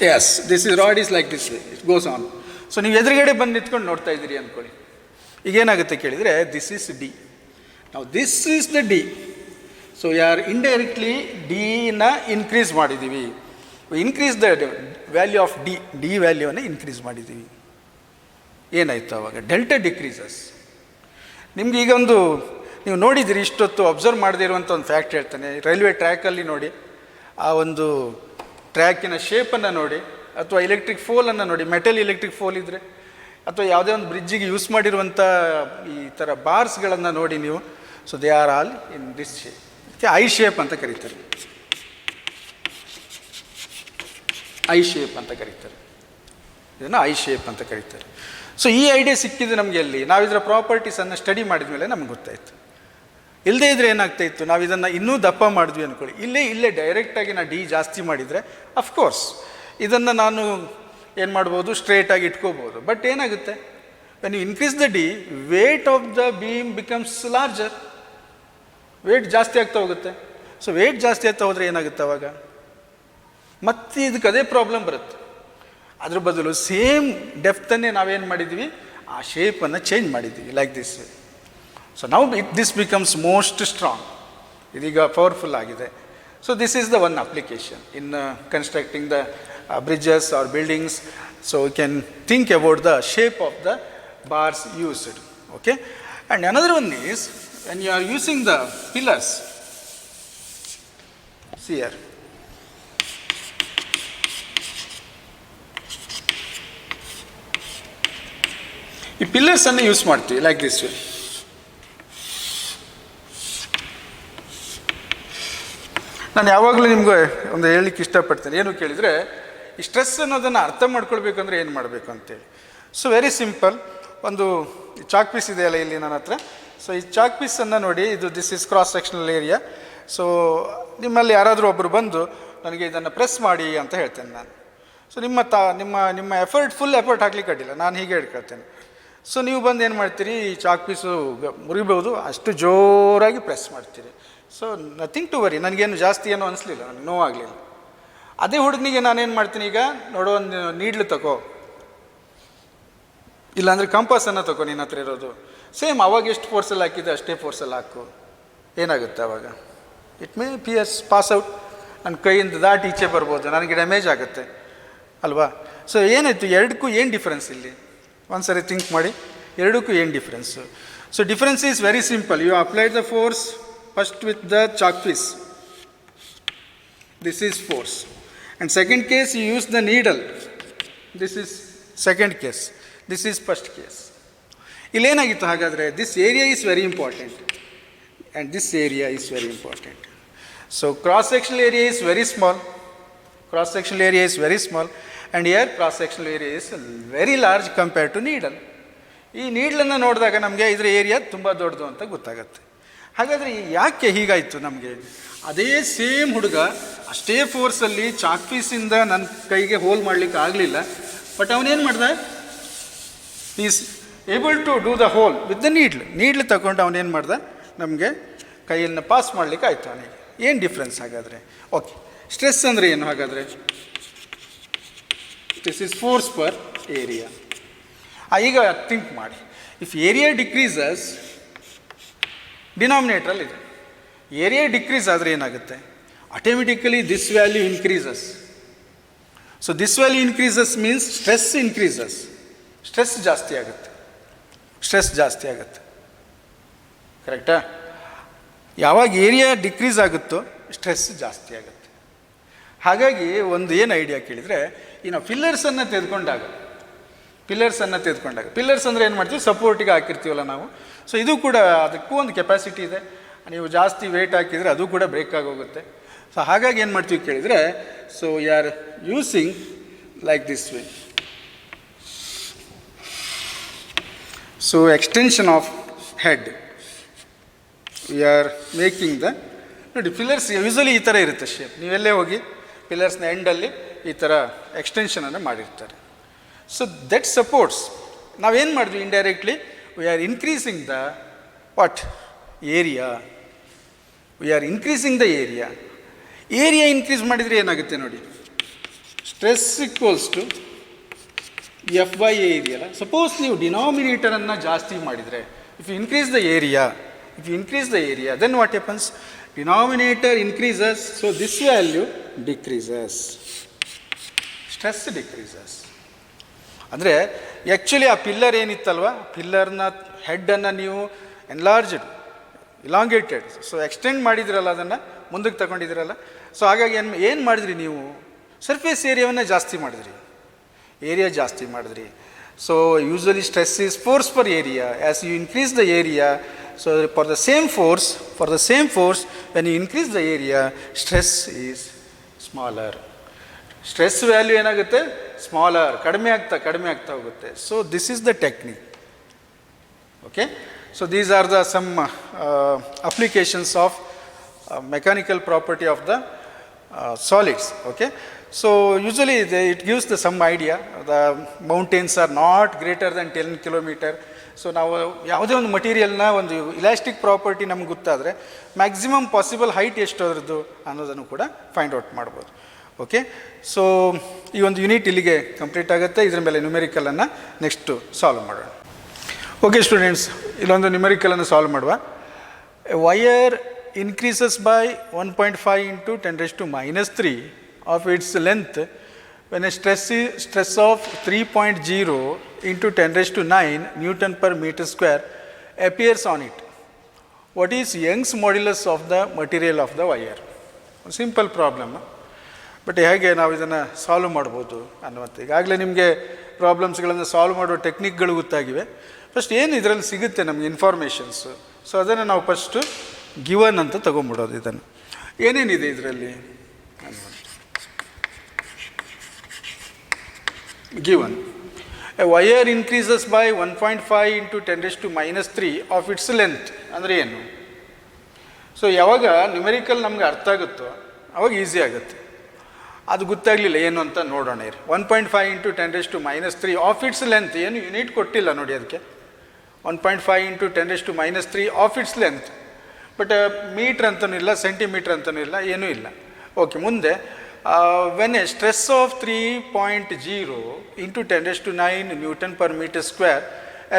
yes, this is rod is like this way, it goes on. So ನೀವು ಎದುರುಗಡೆ ಬಂದು ನಿಂತ್ಕೊಂಡು ನೋಡ್ತಾ ಇದ್ದೀರಿ ಅಂದ್ಕೊಳ್ಳಿ. ಈಗೇನಾಗುತ್ತೆ ಕೇಳಿದರೆ, this is D. ನಾವು this is the D. So ಯಾರು ಇಂಡೈರೆಕ್ಟ್ಲಿ ಡಿನ ಇನ್ಕ್ರೀಸ್ ಮಾಡಿದ್ದೀವಿ. Increase the value of D, D ವ್ಯಾಲ್ಯೂವನ್ನು ಇನ್ಕ್ರೀಸ್ ಮಾಡಿದ್ದೀವಿ. ಏನಾಯಿತು ಆವಾಗ? Delta decreases. ನಿಮ್ಗೆ ಈಗ ಒಂದು ನೀವು ನೋಡಿದ್ದೀರಿ, ಇಷ್ಟೊತ್ತು ಅಬ್ಸರ್ವ್ ಮಾಡದೇ ಇರುವಂಥ ಒಂದು ಫ್ಯಾಕ್ಟ್ ಹೇಳ್ತಾನೆ. ರೈಲ್ವೆ ಟ್ರ್ಯಾಕಲ್ಲಿ ನೋಡಿ, ಆ ಒಂದು ಟ್ರ್ಯಾಕಿನ ಶೇಪನ್ನು ನೋಡಿ, ಅಥವಾ ಎಲೆಕ್ಟ್ರಿಕ್ ಫೋಲನ್ನು ನೋಡಿ, ಮೆಟಲ್ ಎಲೆಕ್ಟ್ರಿಕ್ ಫೋಲ್ ಇದ್ದರೆ, ಅಥವಾ ಯಾವುದೇ ಒಂದು ಬ್ರಿಡ್ಜಿಗೆ ಯೂಸ್ ಮಾಡಿರುವಂಥ ಈ ಥರ ಬಾರ್ಸ್ಗಳನ್ನು ನೋಡಿ ನೀವು. So they are all in this shape. ಇದಕ್ಕೆ ಐ ಶೇಪ್ ಅಂತ ಕರೀತಾರೆ. ಐ ಶೇಪ್ ಅಂತ ಕರೀತಾರೆ, ಇದನ್ನು ಐ ಶೇಪ್ ಅಂತ ಕರೀತಾರೆ. ಸೊ ಈ ಐಡಿಯಾ ಸಿಕ್ಕಿದ್ದು ನಮಗೆ ಎಲ್ಲಿ? ನಾವು ಇದರ ಪ್ರಾಪರ್ಟೀಸನ್ನು ಸ್ಟಡಿ ಮಾಡಿದ ಮೇಲೆ ನಮ್ಗೆ ಗೊತ್ತಾಯಿತು. ಇಲ್ಲದೇ ಇದ್ದರೆ ಏನಾಗ್ತಾಯಿತ್ತು, ನಾವು ಇದನ್ನು ಇನ್ನೂ ದಪ್ಪ ಮಾಡಿದ್ವಿ ಅಂದ್ಕೊಳ್ಳಿ, ಇಲ್ಲೇ ಡೈರೆಕ್ಟಾಗಿ ನಾನು ಡಿ ಜಾಸ್ತಿ ಮಾಡಿದರೆ ಅಫ್ಕೋರ್ಸ್ ಇದನ್ನು ನಾನು ಏನು ಮಾಡ್ಬೋದು, ಸ್ಟ್ರೇಟಾಗಿ ಇಟ್ಕೋಬೋದು. ಬಟ್ ಏನಾಗುತ್ತೆ, when you increase the D, weight of the beam becomes larger. Weight ಜಾಸ್ತಿ ಆಗ್ತಾ ಹೋಗುತ್ತೆ. ಸೊ ವೇಟ್ ಜಾಸ್ತಿ ಆಗ್ತಾ ಹೋದರೆ ಏನಾಗುತ್ತೆ ಅವಾಗ? ಮತ್ತೆ ಇದಕ್ಕೆ ಅದೇ ಪ್ರಾಬ್ಲಮ್ ಬರುತ್ತೆ. ಅದ್ರ ಬದಲು ಸೇಮ್ ಡೆಪ್ತನ್ನೇ ನಾವೇನು ಮಾಡಿದ್ವಿ, ಆ ಶೇಪನ್ನು ಚೇಂಜ್ ಮಾಡಿದ್ದೀವಿ like this. So now this becomes most strong, ಇದೀಗ ಪವರ್ಫುಲ್ ಆಗಿದೆ. So this is the one application in constructing the bridges or buildings. So you can think about the shape of the bars used. Okay, and another one is when you are using the pillars. See here, ಈ pillars ಅನ್ನು use ಮಾಡ್ತೀವಿ like this way. ನಾನು ಯಾವಾಗಲೂ ನಿಮ್ಗೆ ಒಂದು ಹೇಳಲಿಕ್ಕೆ ಇಷ್ಟಪಡ್ತೇನೆ, ಏನು ಕೇಳಿದರೆ ಈ ಸ್ಟ್ರೆಸ್ ಅನ್ನೋದನ್ನು ಅರ್ಥ ಮಾಡ್ಕೊಳ್ಬೇಕಂದ್ರೆ ಏನು ಮಾಡಬೇಕು ಅಂತೇಳಿ. ಸೊ ವೆರಿ ಸಿಂಪಲ್, ಒಂದು ಚಾಕ್ ಪೀಸ್ ಇದೆಯಲ್ಲ ಇಲ್ಲಿ ನನ್ನ ಹತ್ರ. ಸೊ ಈ ಚಾಕ್ ಪೀಸನ್ನು ನೋಡಿ, ಇದು this is cross sectional area. So ನಿಮ್ಮಲ್ಲಿ ಯಾರಾದರೂ ಒಬ್ಬರು ಬಂದು ನನಗೆ ಇದನ್ನು ಪ್ರೆಸ್ ಮಾಡಿ ಅಂತ ಹೇಳ್ತೇನೆ ನಾನು. ಸೊ ನಿಮ್ಮ ಎಫರ್ಟ್, ಫುಲ್ ಎಫರ್ಟ್ ಹಾಕ್ಲಿಕ್ಕೆ ಅಡ್ಡಿಲ್ಲ, ನಾನು ಹೀಗೆ ಹೇಳ್ಕೊಳ್ತೇನೆ. ಸೊ ನೀವು ಬಂದು ಏನು ಮಾಡ್ತೀರಿ, ಈ ಚಾಕ್ ಪೀಸು ಮುರಿಬೋದು, ಅಷ್ಟು ಜೋರಾಗಿ ಪ್ರೆಸ್ ಮಾಡ್ತೀರಿ. ಸೊ ನಥಿಂಗ್ ಟು ವರಿ, ನನಗೇನು ಜಾಸ್ತಿ ಏನೂ ಅನಿಸ್ಲಿಲ್ಲ, ನನಗೆ ನೋವಾಗಲಿಲ್ಲ. ಅದೇ ಹುಡುಗನಿಗೆ ನಾನೇನು ಮಾಡ್ತೀನಿ, ಈಗ ನೋಡೋ ಒಂದು ನೀಡ್ಲು ತಗೋ, ಇಲ್ಲಾಂದರೆ ಕಂಪಾಸನ್ನು ತಗೋ ನಿನ್ನ ಹತ್ರ ಇರೋದು, ಸೇಮ್ ಅವಾಗ ಎಷ್ಟು ಫೋರ್ಸಲ್ಲಿ ಹಾಕಿದೆ ಅಷ್ಟೇ ಫೋರ್ಸಲ್ಲಿ ಹಾಕು, ಏನಾಗುತ್ತೆ ಆವಾಗ? ಇಟ್ ಮೇ ಪಾಸ್ ಔಟ್, ನನ್ನ ಕೈಯಿಂದ ದಾಟಿ ಈಚೆ ಬರ್ಬೋದು, ನನಗೆ ಡ್ಯಾಮೇಜ್ ಆಗುತ್ತೆ ಅಲ್ವಾ? ಸೊ ಏನಾಯಿತು, ಎರಡಕ್ಕೂ ಏನು ಡಿಫ್ರೆನ್ಸ್ ಇಲ್ಲಿ? ಒಂದು ಸರಿ ಥಿಂಕ್ ಮಾಡಿ, ಎರಡಕ್ಕೂ ಏನು difference? So difference is very simple. You applied the force first with the chalk piece, this is force, and second case you use the needle, this is second case, this is first case. ಇಲ್ಲೇನಾಗಿತ್ತು ಹಾಗಾದರೆ, this area is very important and this area is very important. So cross sectional area is very small, cross sectional area is very small, and here cross sectional area is very large compared to needle. ಈ ನೀಡ್ಲನ್ನು ನೋಡಿದಾಗ ನಮಗೆ ಇದರ area ತುಂಬ ದೊಡ್ಡದು ಅಂತ ಗೊತ್ತಾಗುತ್ತೆ. ಹಾಗಾದರೆ ಯಾಕೆ ಹೀಗಾಯಿತು ನಮಗೆ? ಅದೇ ಸೇಮ್ ಹುಡುಗ ಅಷ್ಟೇ ಫೋರ್ಸಲ್ಲಿ ಚಾಕ್ ಪೀಸಿಂದ ನನ್ನ ಕೈಗೆ ಹೋಲ್ ಮಾಡಲಿಕ್ಕೆ ಆಗಲಿಲ್ಲ, ಬಟ್ ಅವನೇನು ಮಾಡ್ದ, is able to do the hole with the needle ತಗೊಂಡು ಅವನೇನು ಮಾಡ್ದ, ನಮಗೆ ಕೈಯನ್ನು ಪಾಸ್ ಮಾಡಲಿಕ್ಕೆ ಆಯಿತು ಅವನಿಗೆ. ಏನು ಡಿಫ್ರೆನ್ಸ್ ಹಾಗಾದರೆ? ಓಕೆ, ಸ್ಟ್ರೆಸ್ ಅಂದರೆ ಏನು ಹಾಗಾದರೆ? This is force per area. ಈಗ ಥಿಂಕ್ ಮಾಡಿ, ಇಫ್ ಏರಿಯಾ ಡಿಕ್ರೀಸಸ್, ಡಿನಾಮಿನೇಟ್ರಲ್ಲಿ ಇದೆ, ಏರಿಯಾ ಡಿಕ್ರೀಸ್ ಆದರೆ ಏನಾಗುತ್ತೆ, automatically this value increases. So this value increases means stress increases, stress ಜಾಸ್ತಿ ಆಗುತ್ತೆ, ಸ್ಟ್ರೆಸ್ ಜಾಸ್ತಿ ಆಗುತ್ತೆ, ಕರೆಕ್ಟಾ? ಯಾವಾಗ ಏರಿಯಾ ಡಿಕ್ರೀಸ್ ಆಗುತ್ತೋ ಸ್ಟ್ರೆಸ್ ಜಾಸ್ತಿ ಆಗುತ್ತೆ. ಹಾಗಾಗಿ ಒಂದು ಏನು ಐಡಿಯಾ ಕೇಳಿದರೆ, ಈ ನಾವು ಪಿಲ್ಲರ್ಸನ್ನು ತೆಗೆದುಕೊಂಡಾಗ ಪಿಲ್ಲರ್ಸ್ ಅಂದರೆ ಏನು ಮಾಡ್ತೀವಿ, ಸಪೋರ್ಟಿಗೆ ಹಾಕಿರ್ತೀವಲ್ಲ ನಾವು. ಸೊ ಇದು ಕೂಡ ಅದಕ್ಕೂ ಒಂದು ಕೆಪಾಸಿಟಿ ಇದೆ, ನೀವು ಜಾಸ್ತಿ ವೆಯ್ಟ್ ಹಾಕಿದರೆ ಅದು ಕೂಡ ಬ್ರೇಕ್ ಆಗೋಗುತ್ತೆ. ಸೊ ಹಾಗಾಗಿ ಏನು ಮಾಡ್ತೀವಿ ಕೇಳಿದರೆ, so you are using like this way. So extension of head, you are making the, ನೋಡಿ ಪಿಲ್ಲರ್ಸ್ ಯೂಸಲಿ ಈ ಥರ ಇರುತ್ತೆ ಶೇಪ್. ನೀವೆಲ್ಲೇ ಹೋಗಿ ಪಿಲ್ಲರ್ಸ್ನ ಎಂಡಲ್ಲಿ ಈ ಥರ ಎಕ್ಸ್ಟೆನ್ಷನನ್ನು ಮಾಡಿರ್ತಾರೆ. ಸೊ ದಟ್ ಸಪೋರ್ಟ್ಸ್, ನಾವೇನು ಮಾಡಿದ್ವಿ indirectly, we are increasing the what area, we are increasing the area. Area increase ಮಾಡಿದರೆ ಏನಾಗುತ್ತೆ ನೋಡಿ, stress equals to F by A ಇದೆಯಲ್ಲ. ಸಪೋಸ್ ನೀವು ಡಿನಾಮಿನೇಟರನ್ನು ಜಾಸ್ತಿ ಮಾಡಿದರೆ, if you increase the area, then what happens, denominator increases, so this value decreases, stress decreases. ಅಂದರೆ actually ಆ ಪಿಲ್ಲರ್ ಏನಿತ್ತಲ್ವ, ಪಿಲ್ಲರ್ನ ಹೆಡ್ಡನ್ನು ನೀವು ಇಲಾಂಗೇಟೆಡ್, ಸೊ ಎಕ್ಸ್ಟೆಂಡ್ ಮಾಡಿದಿರಲ್ಲ, ಅದನ್ನು ಮುಂದಕ್ಕೆ ತಗೊಂಡಿದ್ದೀರಲ್ಲ. ಸೊ ಹಾಗಾಗಿ ಏನು ಮಾಡಿದ್ರಿ ನೀವು, ಸರ್ಫೇಸ್ ಏರಿಯಾವನ್ನು ಜಾಸ್ತಿ ಮಾಡಿದ್ರಿ. So usually stress is force per area. As you increase the area, so for the same force when you increase the area, stress is smaller. Stress value ಏನಾಗುತ್ತೆ, ಸ್ಮಾಲರ್, ಕಡಿಮೆ ಆಗ್ತಾ ಹೋಗುತ್ತೆ. So this is the technique. Okay, so these are the some applications of mechanical property of the solids. Okay, so usually it gives some idea. The mountains are not greater than 10 kilometer. So ನಾವು ಯಾವುದೇ ಒಂದು ಮಟೀರಿಯಲ್ನ ಒಂದು elastic property ನಮ್ಗೆ ಗೊತ್ತಾದರೆ maximum possible height ಎಷ್ಟು ಅದರದ್ದು ಅನ್ನೋದನ್ನು ಕೂಡ ಫೈಂಡ್ ಔಟ್ ಮಾಡ್ಬೋದು. ಓಕೆ, ಸೊ ಈ ಒಂದು ಯೂನಿಟ್ ಇಲ್ಲಿಗೆ ಕಂಪ್ಲೀಟ್ ಆಗುತ್ತೆ. ಇದರ ಮೇಲೆ ನ್ಯೂಮೆರಿಕಲನ್ನು ನೆಕ್ಸ್ಟು ಸಾಲ್ವ್ ಮಾಡೋಣ. ಓಕೆ ಸ್ಟೂಡೆಂಟ್ಸ್, ಇಲ್ಲೊಂದು ನ್ಯೂಮರಿಕಲನ್ನು ಸಾಲ್ವ್ ಮಾಡುವ. A wire increases by 1.5 into 10⁻³ of its length when a stress of 3.0 into 10⁹ Newton per meter square appears on it. What is Young's modulus of the material of the wire? Simple problem, but ಹೇಗೆ ನಾವು ಇದನ್ನು solve ಮಾಡ್ಬೋದು ಅನ್ನುವಂಥ. ಈಗಾಗಲೇ ನಿಮಗೆ ಪ್ರಾಬ್ಲಮ್ಸ್ಗಳನ್ನು solve ಮಾಡೋ ಟೆಕ್ನಿಕ್ಗಳು ಗೊತ್ತಾಗಿವೆ. First ಏನು ಇದರಲ್ಲಿ ಸಿಗುತ್ತೆ ನಮಗೆ ಇನ್ಫಾರ್ಮೇಷನ್ಸು, ಸೊ ಅದನ್ನು ನಾವು ಫಸ್ಟು ಗಿವನ್ ಅಂತ ತೊಗೊಂಬಿಡೋದು. ಇದನ್ನು ಏನೇನಿದೆ ಇದರಲ್ಲಿ given. A wire increases by 1.5 into 10⁻³ of its length ಅಂದರೆ ಏನು? ಸೊ ಯಾವಾಗ ನ್ಯೂಮೆರಿಕಲ್ ನಮಗೆ ಅರ್ಥ ಆಗುತ್ತೋ ಅವಾಗ ಈಸಿ ಆಗುತ್ತೆ. ಅದು ಗೊತ್ತಾಗಲಿಲ್ಲ ಏನು ಅಂತ ನೋಡೋಣ ಇರಿ. 1.5 ಇಂಟು 10⁻³ ಆಫ್ ಇಟ್ಸ್ ಲೆಂತ್, ಏನು ಯೂನಿಟ್ ಕೊಟ್ಟಿಲ್ಲ ನೋಡಿ ಅದಕ್ಕೆ. 1.5 into 10⁻³ of its length, but metre ಅಂತಲೂ ಇಲ್ಲ, ಸೆಂಟಿಮೀಟ್ರ್ ಅಂತಲೂ ಇಲ್ಲ, ಏನೂ ಇಲ್ಲ. ಓಕೆ, ಮುಂದೆ when a stress of 3.0 into 10⁹ Newton per meter square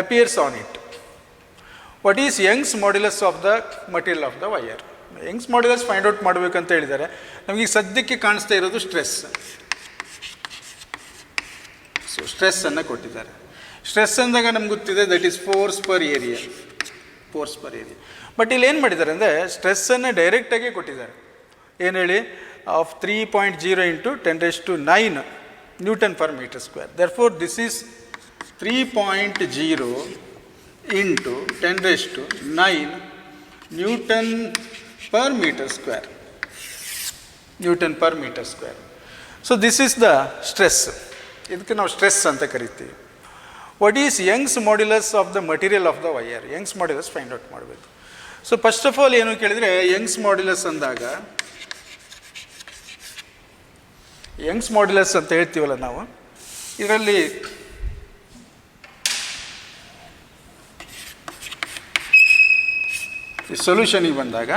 appears on it. What is Young's modulus of the material of the wire? Young's modulus find out ಮಾಡಬೇಕಂತ ಹೇಳಿದ್ದಾರೆ. ನಮಗೆ ಸದ್ಯಕ್ಕೆ ಕಾಣಿಸ್ತಾ ಇರೋದು ಸ್ಟ್ರೆಸ್. ಸೊ ಸ್ಟ್ರೆಸ್ಸನ್ನು ಕೊಟ್ಟಿದ್ದಾರೆ. ಸ್ಟ್ರೆಸ್ ಅಂದಾಗ ನಮ್ಗೆ ಗೊತ್ತಿದೆ that is force per area. But ಇಲ್ಲಿ ಏನು ಮಾಡಿದ್ದಾರೆ ಅಂದರೆ ಸ್ಟ್ರೆಸ್ಸನ್ನು ಡೈರೆಕ್ಟಾಗಿ ಕೊಟ್ಟಿದ್ದಾರೆ. ಏನು ಹೇಳಿ, of 3.0 into 10⁹ Newton per meter square. Therefore this is 3.0 into 10⁹ Newton per meter square. So this is the stress. ಇದಕ್ಕೆ ನಾವು ಸ್ಟ್ರೆಸ್ ಅಂತ ಕರಿತೀವಿ. What is Young's modulus of the material of the wire? Young's modulus find out ಮಾಡಬೇಕು. So first of all ಏನು ಕೇಳಿದರೆ, Young's modulus ಅಂದಾಗ Young's modulus ಅಂತ ಹೇಳ್ತೀವಲ್ಲ ನಾವು, ಇದರಲ್ಲಿ ಸೊಲ್ಯೂಷನಿಗೆ ಬಂದಾಗ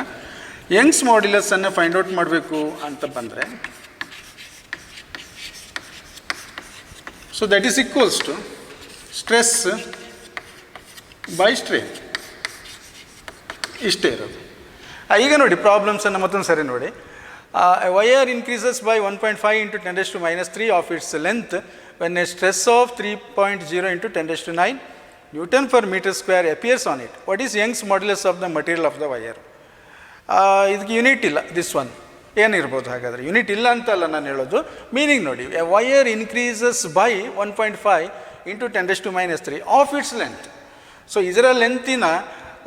ಯಂಗ್ಸ್ ಮಾಡ್ಯುಲಸನ್ನು ಫೈಂಡ್ ಔಟ್ ಮಾಡಬೇಕು ಅಂತ ಬಂದರೆ, so that is equals to stress by strain. ಇಷ್ಟೇ ಇರೋದು. ಈಗ ನೋಡಿ ಪ್ರಾಬ್ಲಮ್ಸನ್ನು ಮತ್ತೊಂದು ಸರಿ ನೋಡಿ. A wire increases by 1.5 into 10⁻³ of its length when a stress of 3.0 into 10⁹ Newton per meter square appears on it. What is Young's modulus of the material of the wire? ಇದಕ್ಕೆ unit ಇಲ್ಲ. This one ಏನಿರ್ಬೋದು? ಹಾಗಾದರೆ unit ಇಲ್ಲ ಅಂತಲ್ಲ ನಾನು ಹೇಳೋದು, meaning ನೋಡಿ. A wire increases by 1.5 into 10⁻³ of its length. So ಇದರ ಲೆಂತಿನ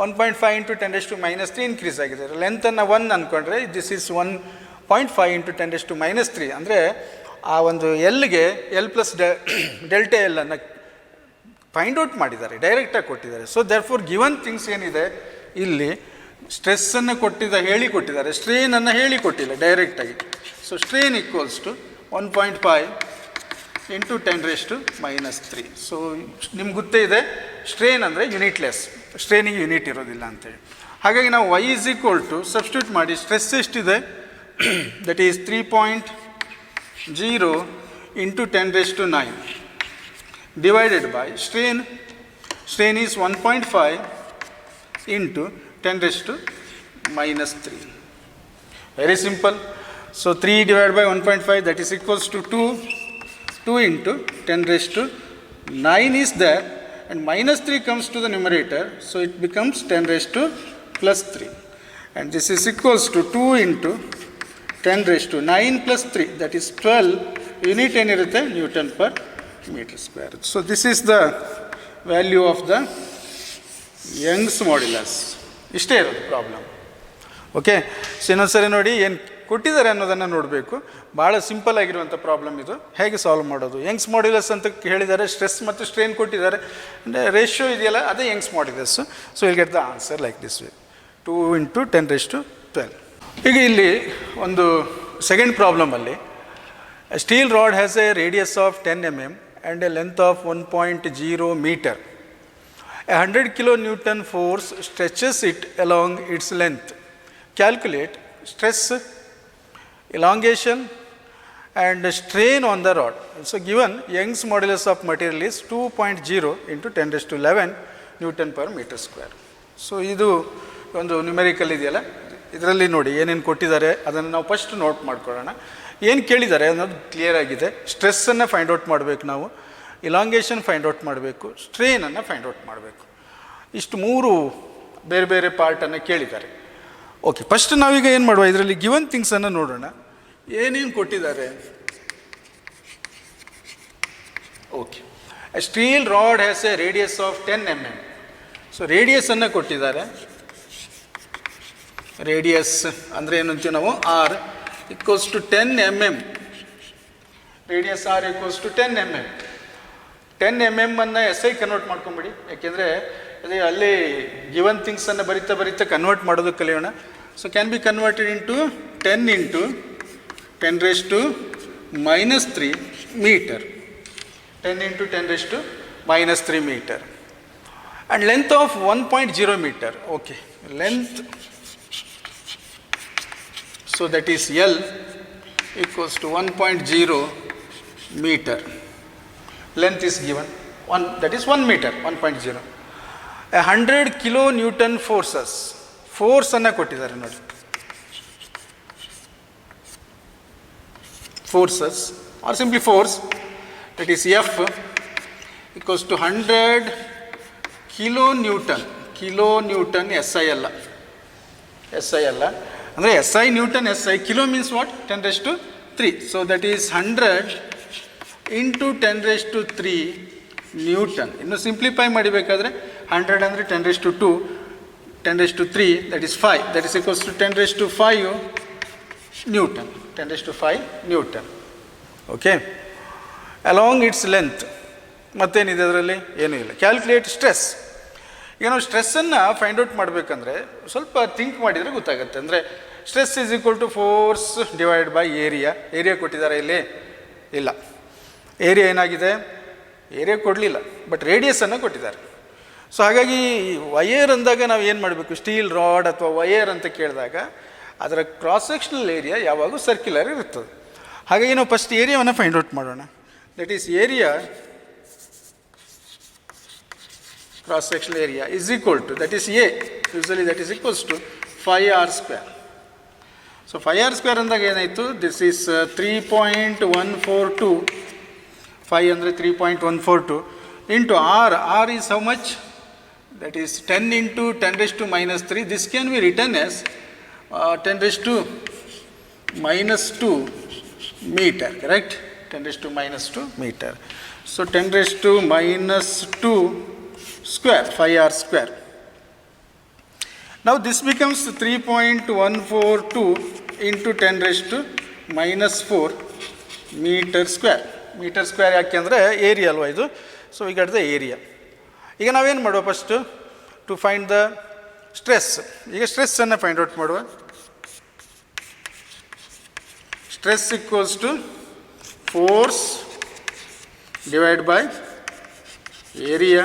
1.5 ಇಂಟು 10⁻³ ಇನ್ಕ್ರೀಸ್ ಆಗಿದೆ. ಲೆಂತನ್ನು 1 ಅಂದ್ಕೊಂಡ್ರೆ ದಿಸ್ ಈಸ್ 1.5 ಇಂಟು 10⁻³ ಅಂದರೆ ಆ ಒಂದು ಎಲ್ಗೆ ಎಲ್ ಪ್ಲಸ್ ಡೆಲ್ಟಾ ಎಲ್ ಅನ್ನು ಫೈಂಡ್ ಔಟ್ ಮಾಡಿದ್ದಾರೆ, ಡೈರೆಕ್ಟಾಗಿ ಕೊಟ್ಟಿದ್ದಾರೆ. ಸೊ ದೇರ್ಫೋರ್ ಗಿವನ್ ಥಿಂಗ್ಸ್ ಏನಿದೆ ಇಲ್ಲಿ, ಸ್ಟ್ರೆಸ್ಸನ್ನು ಹೇಳಿಕೊಟ್ಟಿದ್ದಾರೆ, ಸ್ಟ್ರೇನನ್ನು ಹೇಳಿಕೊಟ್ಟಿಲ್ಲ ಡೈರೆಕ್ಟಾಗಿ. So strain equals to 1.5 into 10⁻³ so ನಿಮ್ಗೆ ಗೊತ್ತೇ ಇದೆ, ಸ್ಟ್ರೇನ್ ಅಂದರೆ ಯೂನಿಟ್ಲೆಸ್, ಸ್ಟ್ರೇನಿಗೆ ಯೂನಿಟ್ ಇರೋದಿಲ್ಲ ಅಂತೇಳಿ. ಹಾಗಾಗಿ ನಾವು y is equal to substitute ಮಾಡಿ, ಸ್ಟ್ರೆಸ್ ಎಷ್ಟಿದೆ that is 3.0 into 10⁻⁹ divided by strain is 1.5 into 10⁻⁻3. Very simple. So 3 divided by 1.5 that is equals to 2 into 10⁻⁹ is there, and -3 comes to the numerator, so it becomes 10⁻+3, and this is equals to 2 into 10⁻⁹ plus 3, that is 12 unit ಏನಿರುತ್ತೆ Newton per meter square. So this is the value of the Young's modulus. ಇಷ್ಟೇ ಇರೋದು problem. Okay, so ಇನ್ನೊಂದು ಸರಿ ನೋಡಿ ಏನು ಕೊಟ್ಟಿದ್ದಾರೆ ಅನ್ನೋದನ್ನು ನೋಡಬೇಕು. ಭಾಳ ಸಿಂಪಲ್ ಆಗಿರುವಂಥ ಪ್ರಾಬ್ಲಮ್ ಇದು. ಹೇಗೆ ಸಾಲ್ವ್ ಮಾಡೋದು? ಯಂಗ್ಸ್ ಮಾಡ್ಯುಲಸ್ ಅಂತ ಹೇಳಿದ್ದಾರೆ, ಸ್ಟ್ರೆಸ್ ಮತ್ತು ಸ್ಟ್ರೇನ್ ಕೊಟ್ಟಿದ್ದಾರೆ, ಅಂದರೆ ರೇಷಿಯೋ ಇದೆಯಲ್ಲ ಅದೇ Young's modulus. So will get the answer like this way, 2 into 10⁻12. ಈಗ ಇಲ್ಲಿ ಒಂದು ಸೆಕೆಂಡ್ ಪ್ರಾಬ್ಲಮಲ್ಲಿ, steel rod has a radius of 10 mm and a length of 1.0 meter. A 100 kN force stretches it along its length. Calculate stress, elongation and strain on the rod. So given Young's modulus of material is 2.0 into 10⁻11 newton per metre square. So ಇದು ಒಂದು numerical ಇದೆಯಲ್ಲ, ಇದರಲ್ಲಿ ನೋಡಿ ಏನೇನು ಕೊಟ್ಟಿದ್ದಾರೆ ಅದನ್ನು ನಾವು first note ಮಾಡ್ಕೊಳ್ಳೋಣ. ಏನು ಕೇಳಿದ್ದಾರೆ ಅನ್ನೋದು ಕ್ಲಿಯರ್ ಆಗಿದೆ. ಸ್ಟ್ರೆಸ್ಸನ್ನು ಫೈಂಡ್ ಔಟ್ ಮಾಡಬೇಕು ನಾವು, ಇಲಾಂಗೇಷನ್ ಫೈಂಡ್ ಔಟ್ ಮಾಡಬೇಕು, ಸ್ಟ್ರೇನನ್ನು ಫೈಂಡ್ ಔಟ್ ಮಾಡಬೇಕು. ಇಷ್ಟು 3 ಬೇರೆ ಬೇರೆ ಪಾರ್ಟನ್ನು ಕೇಳಿದ್ದಾರೆ. ಓಕೆ, ಫಸ್ಟ್ ನಾವೀಗ ಏನು ಮಾಡುವ, ಇದರಲ್ಲಿ ಗಿವನ್ ಥಿಂಗ್ಸನ್ನು ನೋಡೋಣ. ಏನೇನು ಕೊಟ್ಟಿದ್ದಾರೆ. Okay, a steel rod has a radius of 10 mm. So ರೇಡಿಯಸನ್ನು ಕೊಟ್ಟಿದ್ದಾರೆ. ರೇಡಿಯಸ್ ಅಂದರೆ ಏನು ಅಂತೀವಿ ನಾವು, R equals to 10 mm. Radius R equals to 10 mm. 10 mm ಅನ್ನು SI ಕನ್ವರ್ಟ್ ಮಾಡ್ಕೊಂಬಿಡಿ, ಯಾಕೆಂದರೆ ಅದೇ ಅಲ್ಲಿ ಗಿವನ್ ಥಿಂಗ್ಸನ್ನು ಬರಿತಾ ಕನ್ವರ್ಟ್ ಮಾಡೋದು ಕಲಿಯೋಣ. So can be converted into 10 into 10 raised to minus 3 meter. 10 into 10 raised to minus 3 meter. And length of 1.0 meter. Okay, length, so that is L equals to 1.0 meter. Length is given, that is 1 meter, 1.0. 100 kilonewton forces. Force ಅನ್ನು ಕೊಟ್ಟಿದ್ದಾರೆ ನೋಡಿ. Forces or simply force, that is F equals to 100 kilonewton. kilonewton SI ಅಲ್ಲ, SI ಅಲ್ಲ ಅಂದರೆ SI Newton, SI kilo means what, 10 raised to 3. So that is 100 into 10 raised to 3 Newton. ಇನ್ನು simplify ಮಾಡಿಬೇಕಾದ್ರೆ 100 ಅಂದರೆ 10 raised to 2, 10 raised to 3, that is 5, that is equals to 10 raised to 5 newton, 10 raised to 5 newton. Okay, along its length ಮತ್ತೇನಿದೆ ಅದರಲ್ಲಿ, ಏನೂ ಇಲ್ಲ. Calculate stress. ಈಗ ನಾವು ಸ್ಟ್ರೆಸ್ಸನ್ನು find out ಮಾಡಬೇಕಂದ್ರೆ ಸ್ವಲ್ಪ ಥಿಂಕ್ ಮಾಡಿದರೆ ಗೊತ್ತಾಗುತ್ತೆ. ಅಂದರೆ stress is equal to force divide by area. Area ಕೊಟ್ಟಿದ್ದಾರೆ ಇಲ್ಲಿ? ಇಲ್ಲ. ಏರಿಯಾ ಏನಾಗಿದೆ? ಏರಿಯಾ ಕೊಡಲಿಲ್ಲ, ಬಟ್ ರೇಡಿಯಸನ್ನು ಕೊಟ್ಟಿದ್ದಾರೆ. ಸೊ ಹಾಗಾಗಿ ವಯರ್ ಅಂದಾಗ ನಾವು ಏನು ಮಾಡಬೇಕು, ಸ್ಟೀಲ್ ರಾಡ್ ಅಥವಾ ವಯರ್ ಅಂತ ಕೇಳಿದಾಗ ಅದರ ಕ್ರಾಸ್ ಸೆಕ್ಷನಲ್ ಏರಿಯಾ ಯಾವಾಗೂ ಸರ್ಕ್ಯುಲರ್ ಇರ್ತದೆ. ಹಾಗಾಗಿ ನಾವು ಫಸ್ಟ್ ಏರಿಯಾವನ್ನು ಫೈಂಡ್ ಔಟ್ ಮಾಡೋಣ. That is area, cross sectional area is equal to, that is A, usually that is equals to 5r square. So 5r square ಅಂದಾಗ ಏನಾಯಿತು, this is 3.142, 5 ಅಂದರೆ 3.142 into R. R is how much? That is 10 into 10 raised to minus 3. This can be written as 10 raised to minus 2 meter, correct? 10 raised to minus 2 meter. So 10 raised to minus 2 square, 5r square. Now this becomes 3.142 into 10 raised to minus 4 meter square. Meter square ಯಾಕೆ ಅಂದರೆ area ಅಲ್ವಾ ಇದು. So we got the area. ಈಗ ನಾವೇನು ಮಾಡುವ, first to find the stress. ಈಗ ಸ್ಟ್ರೆಸ್ಸನ್ನು find out ಮಾಡುವ. Stress equals to force divide by area.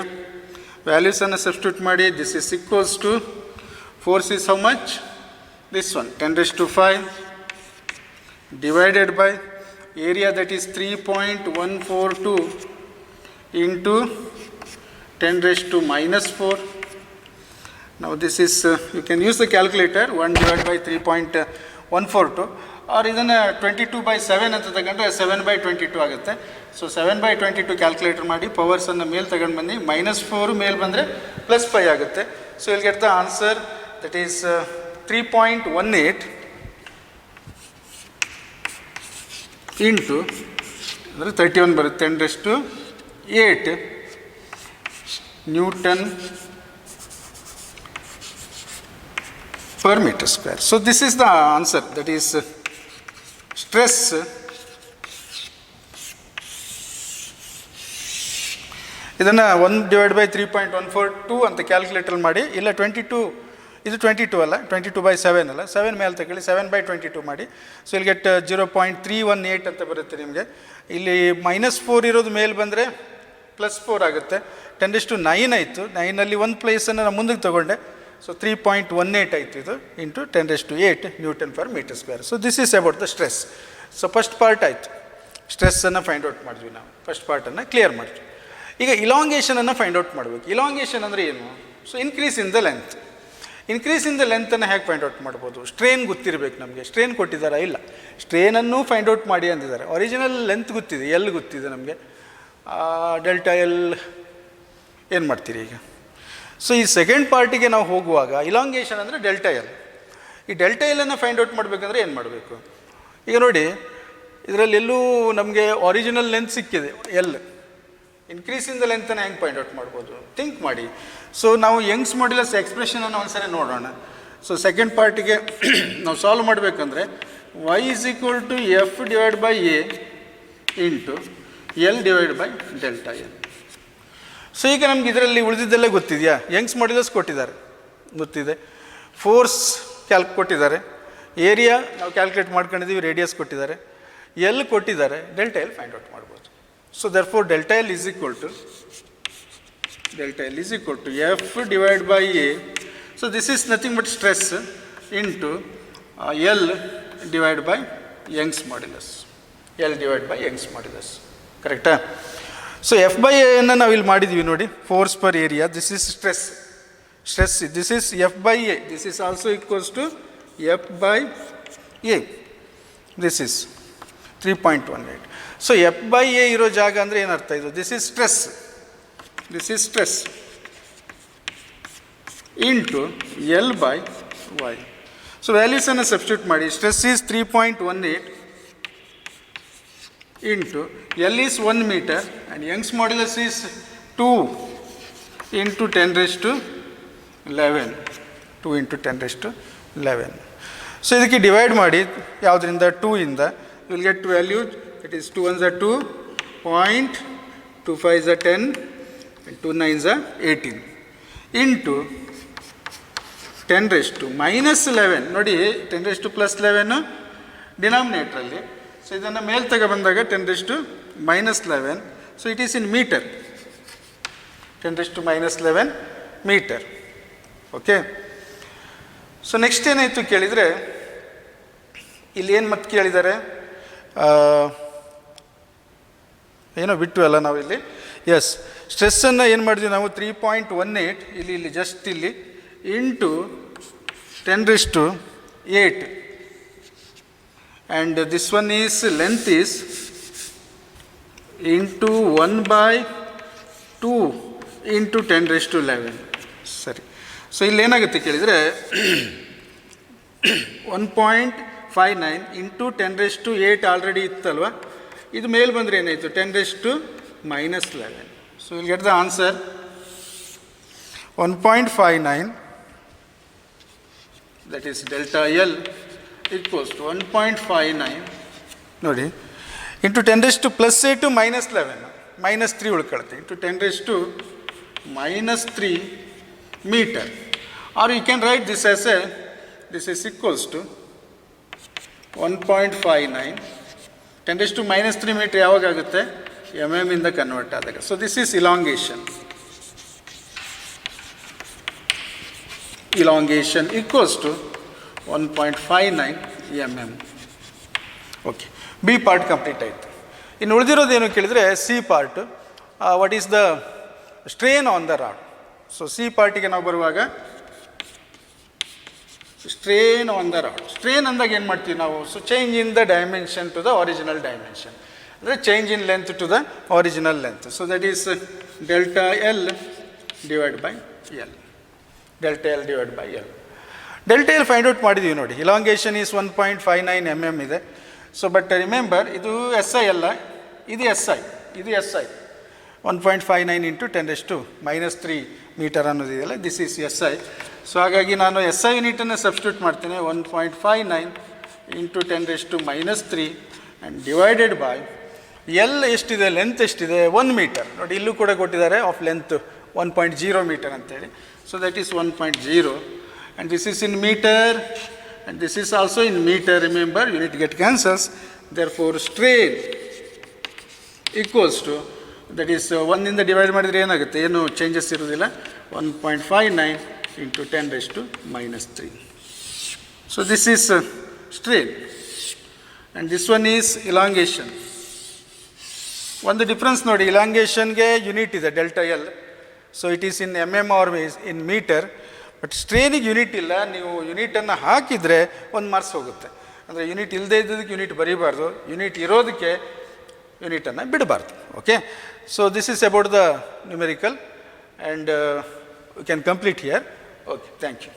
ವ್ಯಾಲ್ಯೂಸನ್ನು ಸಬ್ಸ್ಟಿಟ್ಯೂಟ್ ಮಾಡಿ. This is equals to, force is how much, this one 10 raised to 5 divided by area, that is 3.142 into 10 raised to minus 4. Now this is, you can use the calculator, 1 divided by 3.142, or ಇದನ್ನು 22/7 ಅಂತ ತಗೊಂಡ್ರೆ 7/22 ಆಗುತ್ತೆ. So 7/22 calculator ಮಾಡಿ ಪವರ್ಸನ್ನು ಮೇಲೆ ತಗೊಂಡು ಬನ್ನಿ. -4 ಮೇಲೆ ಬಂದರೆ +5 ಆಗುತ್ತೆ. So will get the answer, that is 3.18 into ಅಂದರೆ 31 ಬರುತ್ತೆ, 10 raised to 8 Newton per meter square. So this is the answer, that is stress ಇದನ್ನು 1 divided by 3.142 ಅಂತ ಕ್ಯಾಲ್ಕುಲೇಟರ್ ಮಾಡಿ. ಇಲ್ಲ 22, ಇದು 22 ಅಲ್ಲ, 22/7 ಅಲ್ಲ, 7 ಮೇಲೆ ತಗೊಳ್ಳಿ, 7/22 ಮಾಡಿ. ಸೊ ಇಲ್ಲಿ ಗೆಟ್ 0.318 ಅಂತ ಬರುತ್ತೆ ನಿಮಗೆ. ಇಲ್ಲಿ -4 ಇರೋದು ಮೇಲೆ ಬಂದರೆ +4 ಆಗುತ್ತೆ. 10 raised to 9 ಆಯಿತು. 9ಅಲ್ಲಿ ಒಂದು ಪ್ಲೇಸನ್ನು ನಾನು ಮುಂದಕ್ಕೆ ತೊಗೊಂಡೆ. ಸೊ 3.18 ಆಯಿತು ಇದು, into 10 raised to 8 newton per metre square. So this is about the stress. So first part ಆಯಿತು, ಸ್ಟ್ರೆಸ್ಸನ್ನು ಫೈಂಡ್ ಔಟ್ ಮಾಡಿದ್ವಿ ನಾವು, ಫಸ್ಟ್ ಪಾರ್ಟನ್ನು ಕ್ಲಿಯರ್ ಮಾಡಿದ್ವಿ. ಈಗ ಇಲಾಂಗೇಷನನ್ನು ಫೈಂಡ್ ಔಟ್ ಮಾಡಬೇಕು. ಇಲಾಂಗೇಷನ್ ಅಂದರೆ ಏನು? So increase in the length. Increase in the ಲೆಂತನ್ನು ಹೇಗೆ ಫೈಂಡ್ ಔಟ್ ಮಾಡ್ಬೋದು? ಸ್ಟ್ರೇನ್ ಗೊತ್ತಿರಬೇಕು ನಮಗೆ. ಸ್ಟ್ರೇನ್ ಕೊಟ್ಟಿದ್ದಾರಾ? ಇಲ್ಲ. ಸ್ಟ್ರೇನನ್ನು ಫೈಂಡ್ ಔಟ್ ಮಾಡಿ ಅಂದಿದ್ದಾರೆ. ಒರಿಜಿನಲ್ ಲೆಂತ್ ಗೊತ್ತಿದೆ, ಎಲ್ ಗೊತ್ತಿದೆ ನಮಗೆ. ಡೆಲ್ಟಾ ಎಲ್ ಏನು ಮಾಡ್ತೀರಿ ಈಗ? ಸೊ ಈ ಸೆಕೆಂಡ್ ಪಾರ್ಟಿಗೆ ನಾವು ಹೋಗುವಾಗ ಇಲಾಂಗೇಷನ್ ಅಂದರೆ ಡೆಲ್ಟಾ ಎಲ್. ಈ ಡೆಲ್ಟಾ ಎಲ್ಲನ್ನು ಫೈಂಡ್ ಔಟ್ ಮಾಡಬೇಕಂದ್ರೆ ಏನು ಮಾಡಬೇಕು? ಈಗ ನೋಡಿ, ಇದರಲ್ಲಿ ಎಲ್ಲೂ ನಮಗೆ ಒರಿಜಿನಲ್ ಲೆಂತ್ ಸಿಕ್ಕಿದೆ ಎಲ್. ಇನ್ಕ್ರೀಸ್ ಇನ್ ದ ಲೆಂತನ್ನು ಹೆಂಗೆ ಫೈಂಡ್ ಔಟ್ ಮಾಡ್ಬೋದು? ಥಿಂಕ್ ಮಾಡಿ. ಸೊ ನಾವು ಯಂಗ್ಸ್ ಮಾಡ್ಯುಲಸ್ ಎಕ್ಸ್ಪ್ರೆಷನನ್ನು ಒಂದ್ಸರಿ ನೋಡೋಣ. ಸೊ ಸೆಕೆಂಡ್ ಪಾರ್ಟಿಗೆ ನಾವು ಸಾಲ್ವ್ ಮಾಡಬೇಕಂದ್ರೆ y is equal to F divide by A into L divide by delta L. So ಈಗ ನಮ್ಗೆ ಇದರಲ್ಲಿ ಉಳಿದಿದ್ದೆಲ್ಲ ಗೊತ್ತಿದೆಯಾ? ಯಂಗ್ಸ್ ಮಾಡ್ಯುಲಸ್ ಕೊಟ್ಟಿದ್ದಾರೆ, ಗೊತ್ತಿದೆ. ಫೋರ್ಸ್ ಕೊಟ್ಟಿದ್ದಾರೆ. ಏರಿಯಾ ನಾವು ಕ್ಯಾಲ್ಕುಲೇಟ್ ಮಾಡ್ಕೊಂಡಿದ್ದೀವಿ. ರೇಡಿಯಸ್ ಕೊಟ್ಟಿದ್ದಾರೆ. ಎಲ್ ಕೊಟ್ಟಿದ್ದಾರೆ. ಡೆಲ್ಟಾ ಎಲ್ ಫೈಂಡ್ ಔಟ್ ಮಾಡ್ಬೋದು. So therefore delta L is equal to F divide by A. So this is nothing but stress into L divide by Young's modulus. ಕರೆಕ್ಟಾ? So F by ಎನ್ನು ನಾವು ಇಲ್ಲಿ ಮಾಡಿದ್ದೀವಿ ನೋಡಿ, force per area. This is stress. This is F by A. This is also equals to F by A. This is 3.18. So F by A ಇರೋ ಜಾಗ ಅಂದರೆ ಏನರ್ಥ ಇದು? This is stress into L by Y. So ವ್ಯಾಲ್ಯೂಸನ್ನು substitute ಮಾಡಿ. Stress is 3.18 into L is 1 meter and Young's modulus is 2 into 10⁻11. 2 into 10⁻11. So ಇದಕ್ಕೆ divide ಮಾಡಿ. ಯಾವುದರಿಂದ? 2 ಇಂದ. You will get value. It is 2 1s are 2, 2 5s are 10, and 2 9s are 18 into 10⁻11. ನೋಡಿ, 10⁻+11 ಡಿನಾಮಿನೇಟ್ರಲ್ಲಿ. So ಇದನ್ನು ಮೇಲೆ ತಗೊಬಂದಾಗ 10⁻11. So it is in metre. 10⁻11 metre. Okay. So next ಏನಾಯಿತು ಕೇಳಿದರೆ, ಇಲ್ಲಿ ಏನು ಮತ್ತೆ ಕೇಳಿದ್ದಾರೆ? ಏನೋ ಬಿಟ್ಟು ಅಲ್ಲ ನಾವು ಇಲ್ಲಿ. ಎಸ್, ಸ್ಟ್ರೆಸ್ಸನ್ನು ಏನು ಮಾಡಿದ್ವಿ ನಾವು? 3.18 ಇಲ್ಲಿ ಜಸ್ಟ್ ಇಲ್ಲಿ into 10⁸8. And this one is length is into 1/2 into 10⁻11. ಸರಿ. ಸೊ ಇಲ್ಲಿ ಏನಾಗುತ್ತೆ ಕೇಳಿದರೆ 1.59 ಇಂಟು 10⁻8 ಆಲ್ರೆಡಿ ಇತ್ತಲ್ವ. ಇದು ಮೇಲೆ ಬಂದರೆ ಏನಾಯಿತು? 10⁻11. So will get the answer 1.59, that is delta L equals to 1.59 ನೋಡಿ ಇಂಟು 10⁻+8 -11 -3 ಉಳ್ಕೊಳುತ್ತೆ into 10⁻³ meter. Or you can write this as a this is equals to 1.59 10⁻³ meter ಯಾವಾಗ ಆಗುತ್ತೆ? ಇಂದ ಕನ್ವರ್ಟ್ ಆದಾಗ. So this is elongation equals to 1.59 mm. Okay, B part complete ಆಯಿತು. ಇನ್ನು ಉಳಿದಿರೋದೇನು ಕೇಳಿದರೆ C part. What is the strain on the rod? So C ಪಾರ್ಟಿಗೆ ನಾವು ಬರುವಾಗ strain on the rod. Strain ಅಂದಾಗ ಏನು ಮಾಡ್ತೀವಿ ನಾವು? So change in the dimension to the original dimension, ಅಂದರೆ change in length to the original length. So that is delta L divide by L. Delta L find out ಮಾಡಿದ್ದೀವಿ ನೋಡಿ. Elongation is 1.59 mm ಇದೆ. So but remember, ಇದು S I ಅಲ್ಲ, ಇದು S I. 1.59 into 10⁻³ meter ಅನ್ನೋದಿದೆಯಲ್ಲ, this is S I. So ಹಾಗಾಗಿ ನಾನು S I ಯೂನಿಟನ್ನು ಸಬ್ಸ್ಟಿಟ್ಯೂಟ್ ಮಾಡ್ತೇನೆ. 1.59 into 10⁻³ and divided by L ಎಷ್ಟಿದೆ? ಲೆಂತ್ ಎಷ್ಟಿದೆ? 1 ಮೀಟರ್. ನೋಡಿ, ಇಲ್ಲೂ ಕೂಡ ಕೊಟ್ಟಿದ್ದಾರೆ ಆಫ್ ಲೆಂತ್ 1.0 ಮೀಟರ್ ಅಂತೇಳಿ. So that is 1.0 and this is in meter and this is also in meter. Remember, unit get cancels. Therefore strain equals to, that is 1ಇಂದ divide ಮಾಡಿದರೆ ಏನಾಗುತ್ತೆ? ಏನು ಚೇಂಜಸ್ ಇರೋದಿಲ್ಲ. 1.59 into 10⁻³ so this is strain and this one is elongation. ಒಂದು difference ನೋಡಿ, ಇಲಾಂಗೇಷನ್ಗೆ unit ಇದೆ delta L, so it is in M M or in meter. But ಸ್ಟ್ರೇನಿಗೆ ಯೂನಿಟ್ ಇಲ್ಲ. ನೀವು ಯೂನಿಟನ್ನು ಹಾಕಿದರೆ ಒಂದು ಮಾರ್ಕ್ಸ್ ಹೋಗುತ್ತೆ. ಅಂದರೆ ಯೂನಿಟ್ ಇಲ್ಲದೇ ಇದ್ದದಕ್ಕೆ ಯೂನಿಟ್ ಬರೀಬಾರ್ದು, ಯೂನಿಟ್ ಇರೋದಕ್ಕೆ ಯೂನಿಟನ್ನು ಬಿಡಬಾರ್ದು. Okay, so this is about the numerical and we can complete here. Okay, thank you.